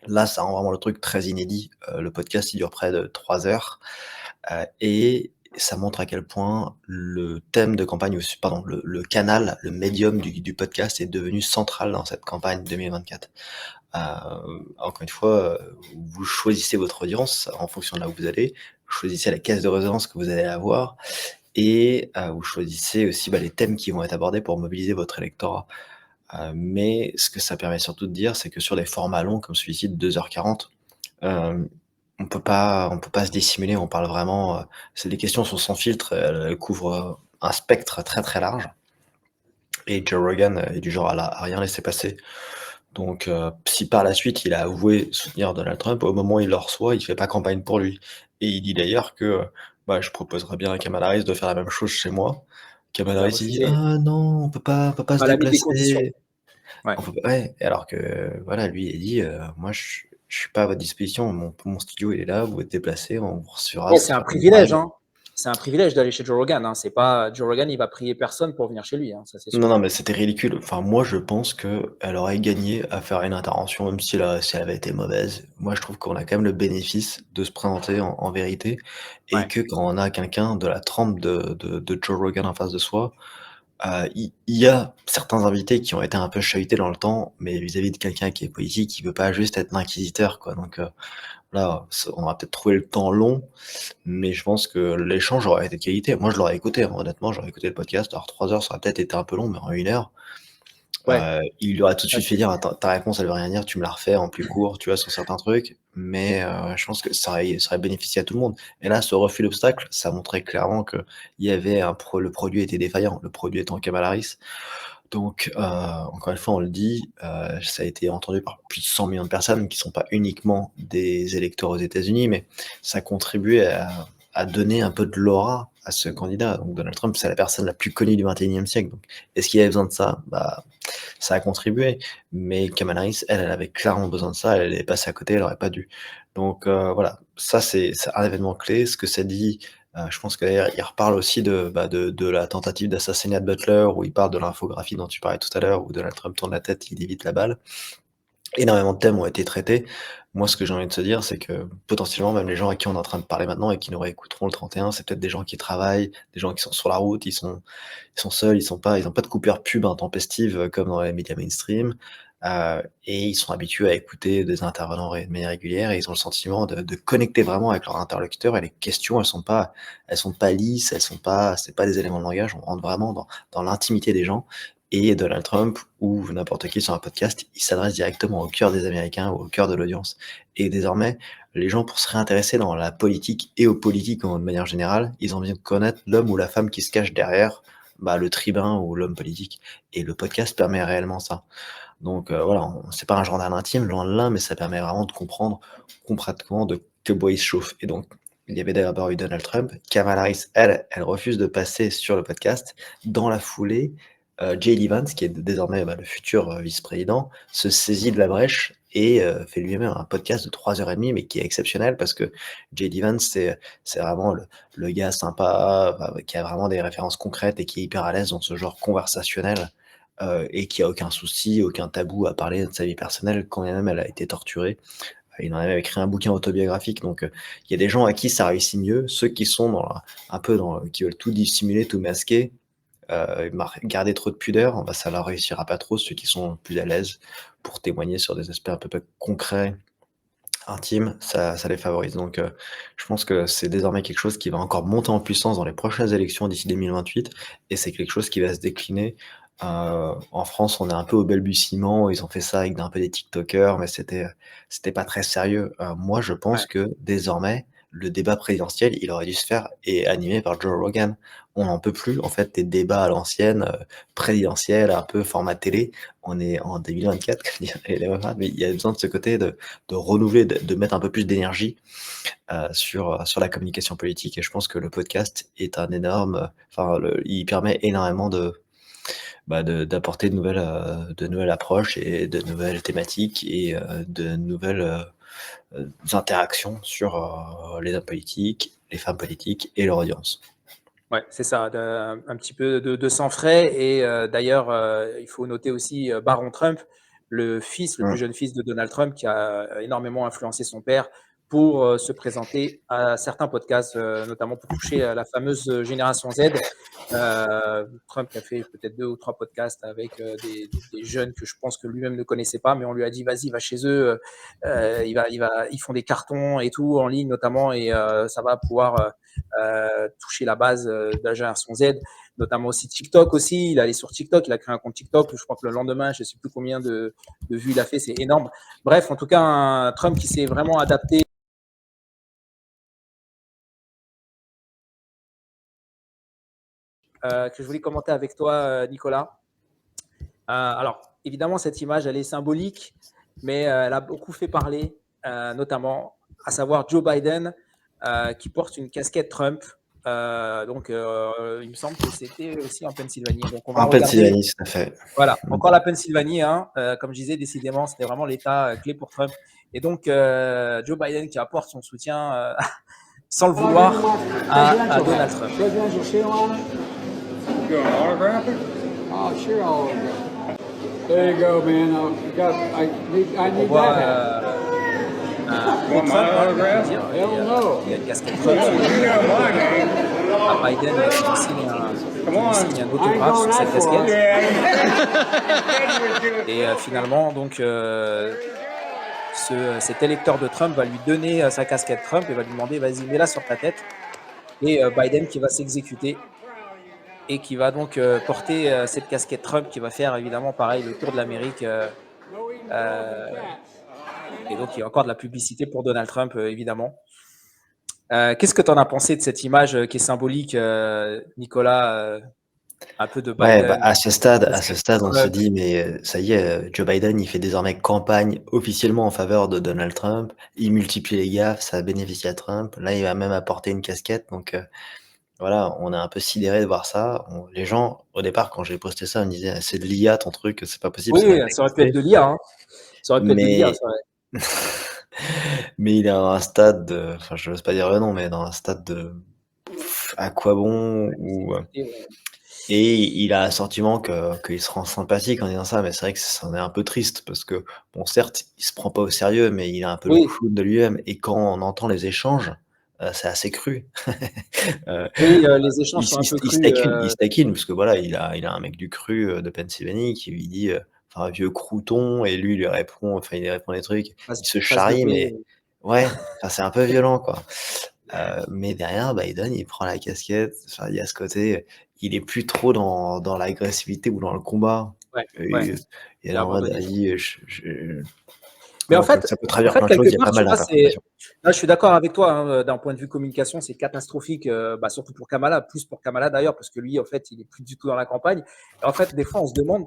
Là, ça rend vraiment le truc très inédit. Le podcast, il dure près de 3 heures, et ça montre à quel point le thème de campagne, le canal, le médium du podcast est devenu central dans cette campagne 2024. Encore une fois, vous choisissez votre audience en fonction de là où vous allez, vous choisissez la caisse de résonance que vous allez avoir et vous choisissez aussi les thèmes qui vont être abordés pour mobiliser votre électorat. Mais ce que ça permet surtout de dire, c'est que sur des formats longs comme celui-ci de 2h40, on peut pas se dissimuler, on parle vraiment, c'est des questions sont sans filtre, elles couvrent un spectre très, très large et Joe Rogan est du genre à rien laisser passer. Donc si par la suite il a avoué soutenir Donald Trump, au moment où il le reçoit, il fait pas campagne pour lui et il dit d'ailleurs que, je proposerais bien à Kamala Harris de faire la même chose chez moi. Kamala Harris, il dit: «Ah non, on peut pas se Elle a mis des conditions. déplacer». Ouais. Ouais, alors que voilà, lui il dit: «Moi je suis pas à votre disposition, mon studio il est là, vous êtes déplacé, on vous recevra». Ouais, c'est un privilège, hein. C'est un privilège d'aller chez Joe Rogan, hein. C'est pas Joe Rogan, il va prier personne pour venir chez lui, hein, ça c'est sûr. Non, mais c'était ridicule. Enfin, moi, je pense qu'elle aurait gagné à faire une intervention, même si elle avait été mauvaise. Moi, je trouve qu'on a quand même le bénéfice de se présenter en vérité et Ouais. que quand on a quelqu'un de la trempe de Joe Rogan en face de soi, il y a certains invités qui ont été un peu chahutés dans le temps, mais vis-à-vis de quelqu'un qui est politique, il veut pas juste être l'inquisiteur, quoi. Donc là, on va peut-être trouver le temps long, mais je pense que l'échange aurait été de qualité. Moi, je l'aurais écouté, hein, honnêtement, j'aurais écouté le podcast. Alors 3 heures, ça aurait peut-être été un peu long, mais en 1 heure, Ouais. il lui aurait tout de suite fait dire: «Attends, ta réponse, elle veut rien dire, tu me la refais en plus court», tu vois, sur certains trucs. Mais je pense que ça aurait bénéficié à tout le monde. Et là, ce refus d'obstacle, ça montrait clairement qu'il y avait le produit était défaillant, le produit étant Kamala Harris. Donc encore une fois, on le dit, ça a été entendu par plus de 100 millions de personnes qui sont pas uniquement des électeurs aux États-Unis, mais ça a contribué à donner un peu de l'aura à ce candidat. Donc Donald Trump, c'est la personne la plus connue du XXIe siècle. Donc est-ce qu'il y avait besoin de ça? Ça a contribué, mais Kamala Harris, elle avait clairement besoin de ça, elle est passée à côté, elle aurait pas dû. Donc voilà, ça c'est un événement clé. Ce que ça dit, je pense que d'ailleurs il reparle aussi de la tentative d'assassinat de Butler, où il parle de l'infographie dont tu parlais tout à l'heure, où Donald Trump tourne la tête, il évite la balle. Énormément de thèmes ont été traités. Moi, ce que j'ai envie de te dire, c'est que potentiellement, même les gens à qui on est en train de parler maintenant et qui nous réécouteront le 31, c'est peut-être des gens qui travaillent, des gens qui sont sur la route, ils sont seuls, ils ont pas de coupure pub intempestive comme dans les médias mainstream. et ils sont habitués à écouter des intervenants de manière régulière et ils ont le sentiment de connecter vraiment avec leur interlocuteur et les questions, elles sont pas lisses, c'est pas des éléments de langage, on rentre vraiment dans l'intimité des gens et Donald Trump ou n'importe qui sur un podcast, il s'adresse directement au cœur des Américains ou au cœur de l'audience et désormais, les gens pour se réintéresser dans la politique et aux politiques de manière générale, ils ont besoin de connaître l'homme ou la femme qui se cache derrière, le tribun ou l'homme politique et le podcast permet réellement ça. Donc voilà, c'est pas un journal intime, loin de là, mais ça permet vraiment de comprendre concrètement de quel bois il se chauffe. Et donc, il y avait d'abord eu Donald Trump. Kamala Harris, elle refuse de passer sur le podcast. Dans la foulée, J.D. Vance, qui est désormais le futur vice-président, se saisit de la brèche et fait lui-même un podcast de 3h30, mais qui est exceptionnel parce que J.D. Vance, c'est vraiment le gars sympa, qui a vraiment des références concrètes et qui est hyper à l'aise dans ce genre conversationnel et qui a aucun souci, aucun tabou à parler de sa vie personnelle, quand bien même elle a été torturée. Il en a même écrit un bouquin autobiographique, donc il y a des gens à qui ça réussit mieux, ceux qui sont qui veulent tout dissimuler, tout masquer, garder trop de pudeur, ça leur réussira pas trop. Ceux qui sont plus à l'aise pour témoigner sur des aspects un peu plus concrets, intimes, ça les favorise. Donc je pense que c'est désormais quelque chose qui va encore monter en puissance dans les prochaines élections d'ici 2028 et c'est quelque chose qui va se décliner. En France, on est un peu au balbutiement, ils ont fait ça avec un peu des tiktokers, mais c'était pas très sérieux. Moi, je pense que désormais, le débat présidentiel, il aurait dû se faire et animé par Joe Rogan. On n'en peut plus, en fait, des débats à l'ancienne, présidentiels, un peu format télé. On est en 2024, comme dirait les mamans, mais il y a besoin de ce côté de renouveler, de mettre un peu plus d'énergie sur la communication politique. Et je pense que le podcast est un énorme, il permet énormément d'apporter de nouvelles approches et de nouvelles thématiques et de nouvelles interactions sur les hommes politiques, les femmes politiques et leur audience. Ouais, c'est ça, un petit peu de sang frais et d'ailleurs, il faut noter aussi, Baron Trump, le plus jeune fils de Donald Trump qui a énormément influencé son père pour, se présenter à certains podcasts, notamment pour toucher à la fameuse génération Z. Trump a fait peut-être 2 ou 3 podcasts avec, des jeunes que je pense que lui-même ne connaissait pas, mais on lui a dit: «Vas-y, va chez eux, ils font des cartons et tout en ligne notamment et ça va pouvoir, toucher la base de la génération Z, notamment aussi TikTok aussi. Il est allé sur TikTok, il a créé un compte TikTok. Je crois que le lendemain, je ne sais plus combien de vues il a fait, c'est énorme. Bref, en tout cas, un Trump qui s'est vraiment adapté. Que je voulais commenter avec toi, Nicolas. Alors, évidemment, cette image, elle est symbolique, mais elle a beaucoup fait parler, notamment, à savoir Joe Biden, qui porte une casquette Trump. Donc, il me semble que c'était aussi en Pennsylvanie. Donc, on va En Pennsylvanie, tout à fait. Voilà, encore la Pennsylvanie. Hein, comme je disais, décidément, c'était vraiment l'État clé pour Trump. Et donc, Joe Biden qui apporte son soutien, sans le vouloir, à Donald Trump. You want to autograph it? Oh, sure, I'll autograph. There you go, man. I need that. Want my autograph? Il y a une casquette Trump à Biden qui signe un autographe sur cette casquette. Et finalement, donc, cet électeur de Trump va lui donner sa casquette Trump et va lui demander: vas-y, mets-la sur ta tête. Et Biden qui va s'exécuter et qui va donc porter cette casquette Trump qui va faire évidemment pareil le tour de l'Amérique. Et donc, il y a encore de la publicité pour Donald Trump, évidemment. Qu'est-ce que tu en as pensé de cette image qui est symbolique, Nicolas, un peu de Biden? À ce stade, on se dit, mais ça y est, Joe Biden, il fait désormais campagne officiellement en faveur de Donald Trump. Il multiplie les gaffes, ça bénéficie à Trump. Là, il va même apporter une casquette. Donc, voilà, on est un peu sidéré de voir ça. Les gens, au départ, quand j'ai posté ça, me disaient: c'est de l'IA ton truc, c'est pas possible. Oui, ça aurait pu être de l'IA. Hein. Ça aurait pu être de l'IA, ça aurait... Mais il est à un stade je n'ose pas dire le nom, mais dans un stade de à quoi bon et il a un sentiment qu'il se rend sympathique en disant ça, mais c'est vrai que c'en est un peu triste parce que, bon, certes, il se prend pas au sérieux, mais il a un peu le clown de lui-même et quand on entend les échanges, c'est assez cru. Oui, les échanges sont un peu crus. Il se taquine parce que voilà, il a un mec du cru de Pennsylvanie qui lui dit: enfin, un vieux crouton et lui, il lui répond, enfin, il lui répond des trucs, il se Face de charrie, mais paix. ouais, enfin, c'est un peu violent, quoi. Mais derrière, Biden, il prend la casquette, enfin, il y a ce côté, il est plus trop dans l'agressivité ou dans le combat. Ouais, ouais, Il il est il a là en mode: abandonné ça. «Vas-y, Mais en donc fait ça peut traduire plein de choses, quelque il y a part, pas tu mal vois, c'est d'interprétations». là, je suis d'accord avec toi, hein, d'un point de vue communication, c'est catastrophique, bah, surtout pour Kamala, plus pour Kamala d'ailleurs, parce que lui, en fait, il est plus du tout dans la campagne. Et en fait, des fois, on se demande,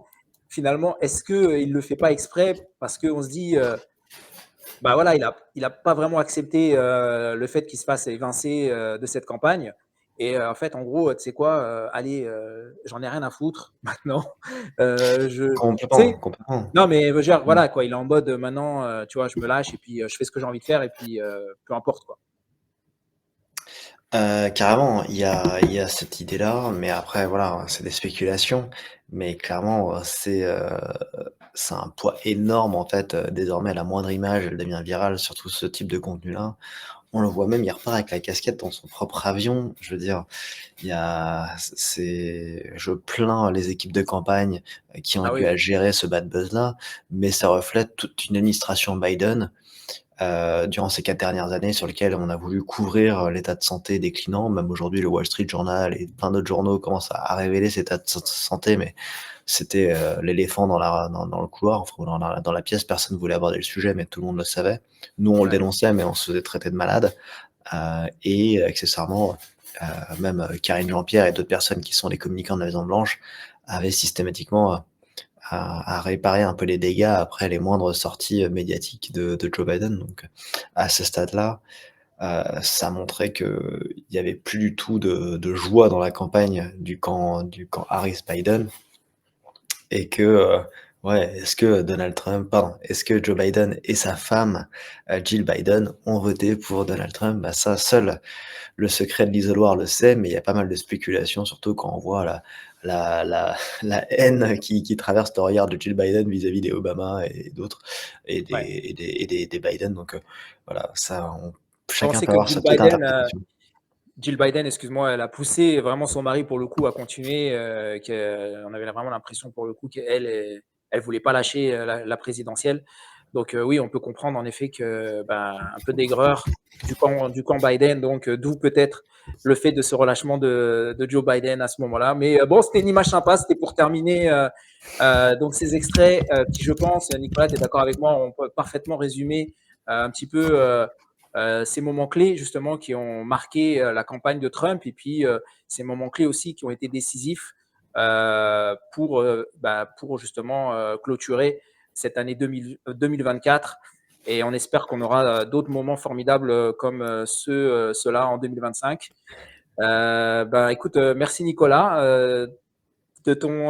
finalement, est-ce qu'il le fait pas exprès? Parce qu'on se dit, bah, voilà, il a pas vraiment accepté, le fait qu'il se fasse évincer, de cette campagne. Et en fait, en gros, tu sais quoi? Allez, j'en ai rien à foutre maintenant. Je tu Complètement, sais? complètement. Non, mais je veux dire, Mmh. voilà quoi, il est en mode, maintenant, tu vois, je me lâche et puis, je fais ce que j'ai envie de faire et puis, peu importe quoi. Carrément, il y a cette idée-là, mais après voilà, c'est des spéculations, mais clairement, c'est un poids énorme en fait, désormais la moindre image, elle devient virale, surtout ce type de contenu-là. On le voit même, il repart avec la casquette dans son propre avion. Je veux dire, il y a c'est je plains les équipes de campagne, qui ont Ah eu oui, à gérer ce bad buzz-là, mais ça reflète toute une administration Biden, durant ces 4 dernières années sur lesquelles on a voulu couvrir, l'état de santé déclinant. Même aujourd'hui, le Wall Street Journal et plein d'autres journaux commencent à révéler cet état de santé, mais c'était, l'éléphant dans le couloir, enfin dans la pièce. Personne ne voulait aborder le sujet, mais tout le monde le savait. Nous, on le ouais, dénonçait, mais on se faisait traiter de malade. Et accessoirement, même, Karine Jean-Pierre et d'autres personnes qui sont les communicants de la Maison Blanche avaient systématiquement, à réparer un peu les dégâts après les moindres sorties, médiatiques de Joe Biden. Donc, à ce stade-là, ça montrait qu'il y avait plus du tout de joie dans la campagne du camp Harris-Biden et que, ouais, est-ce que Joe Biden et sa femme, Jill Biden ont voté pour Donald Trump? Bah, ça, seul le secret de l'isoloir le sait, mais il y a pas mal de spéculations, surtout quand on voit la la haine qui traverse le regard de Jill Biden vis-à-vis des Obama et d'autres ouais. des Biden. Donc, voilà, ça On chacun sait peut que avoir sa petite interprétation. Jill Biden, excuse-moi, elle a poussé vraiment son mari pour le coup à continuer, on avait vraiment l'impression pour le coup qu'elle elle voulait pas lâcher, la présidentielle. Donc, oui, on peut comprendre en effet que, ben, un peu d'aigreur du camp Biden, donc, d'où peut-être le fait de ce relâchement de Joe Biden à ce moment-là. Mais, bon, c'était une image sympa, c'était pour terminer, donc ces extraits, qui je pense, Nicolas, tu es d'accord avec moi, on peut parfaitement résumer, un petit peu, ces moments clés justement qui ont marqué, la campagne de Trump et puis, ces moments clés aussi qui ont été décisifs, pour justement, clôturer cette année 2024. Et on espère qu'on aura, d'autres moments formidables, comme, ceux-là en 2025. Bah, écoute, merci Nicolas, de ton,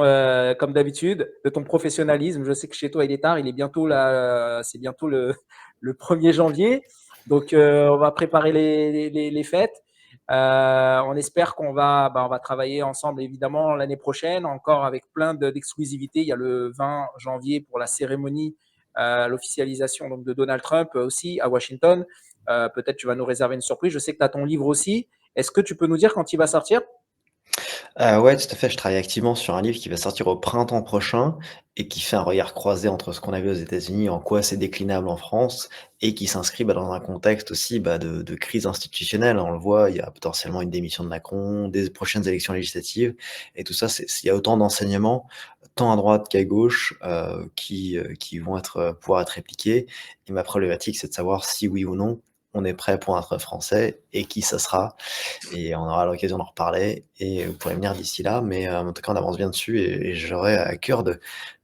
comme d'habitude, de ton professionnalisme. Je sais que chez toi, il est tard, il est bientôt là, c'est bientôt le 1er janvier. Donc, on va préparer les fêtes. On espère on va travailler ensemble évidemment l'année prochaine, encore avec plein d'exclusivités. Il y a le 20 janvier pour la cérémonie, l'officialisation donc, de Donald Trump aussi à Washington. Peut-être tu vas nous réserver une surprise. Je sais que tu as ton livre aussi. Est-ce que tu peux nous dire quand il va sortir? Ouais, tout à fait, je travaille activement sur un livre qui va sortir au printemps prochain et qui fait un regard croisé entre ce qu'on a vu aux États-Unis, en quoi c'est déclinable en France et qui s'inscrit, dans un contexte aussi, de crise institutionnelle. On le voit, il y a potentiellement une démission de Macron, des prochaines élections législatives et tout ça, il y a autant d'enseignements, tant à droite qu'à gauche, qui vont pouvoir être répliqués et ma problématique, c'est de savoir si oui ou non, on est prêt pour un train français et qui ça sera et on aura l'occasion d'en reparler et vous pourrez venir d'ici là, mais en tout cas, on avance bien dessus et j'aurai à cœur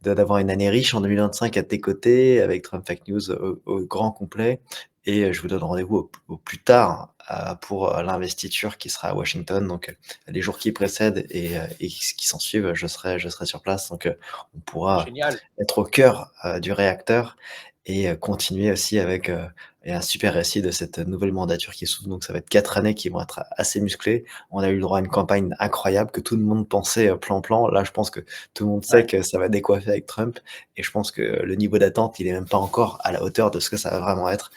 d'avoir une année riche en 2025 à tes côtés avec Trump Fake News au grand complet et je vous donne rendez-vous au plus tard, pour, l'investiture qui sera à Washington donc les jours qui précèdent et qui s'ensuivent, je serai sur place donc on pourra Génial. être au cœur, du réacteur et continuer aussi avec, et un super récit de cette nouvelle mandature qui s'ouvre. Donc ça va être 4 années qui vont être assez musclées. On a eu le droit à une campagne incroyable que tout le monde pensait, plan-plan. Là, je pense que tout le monde sait Ouais. que ça va décoiffer avec Trump et je pense que le niveau d'attente, il est même pas encore à la hauteur de ce que ça va vraiment être.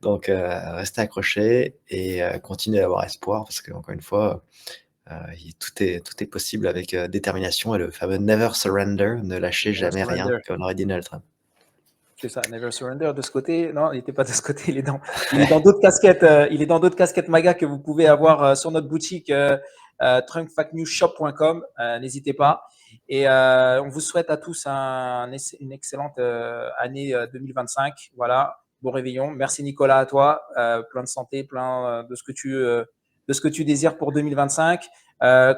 Donc restez accrochés et continuez à avoir espoir parce qu'encore une fois, Tout est possible avec détermination et le fameux never surrender, ne lâchez jamais rien, surrender. comme l'aurait dit Donald Trump. C'est ça, Never Surrender de ce côté. Non, il n'était pas de ce côté, il est dans d'autres casquettes. Il est dans d'autres casquettes MAGA que vous pouvez avoir sur notre boutique trumpfactnewsshop.com. N'hésitez pas. Et on vous souhaite à tous une excellente année 2025. Voilà, bon réveillon. Merci Nicolas à toi. Plein de santé, plein de ce que tu désires pour 2025.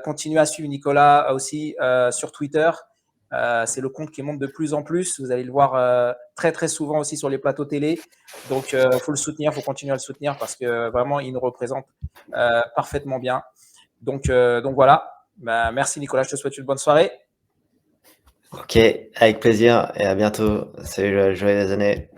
Continuez à suivre Nicolas aussi sur Twitter. C'est le compte qui monte de plus en plus. Vous allez le voir très, très souvent aussi sur les plateaux télé. Donc, il faut le soutenir, il faut continuer à le soutenir parce que vraiment, il nous représente parfaitement bien. Donc voilà. Merci Nicolas, je te souhaite une bonne soirée. Ok, avec plaisir et à bientôt. Salut, joyeuses années.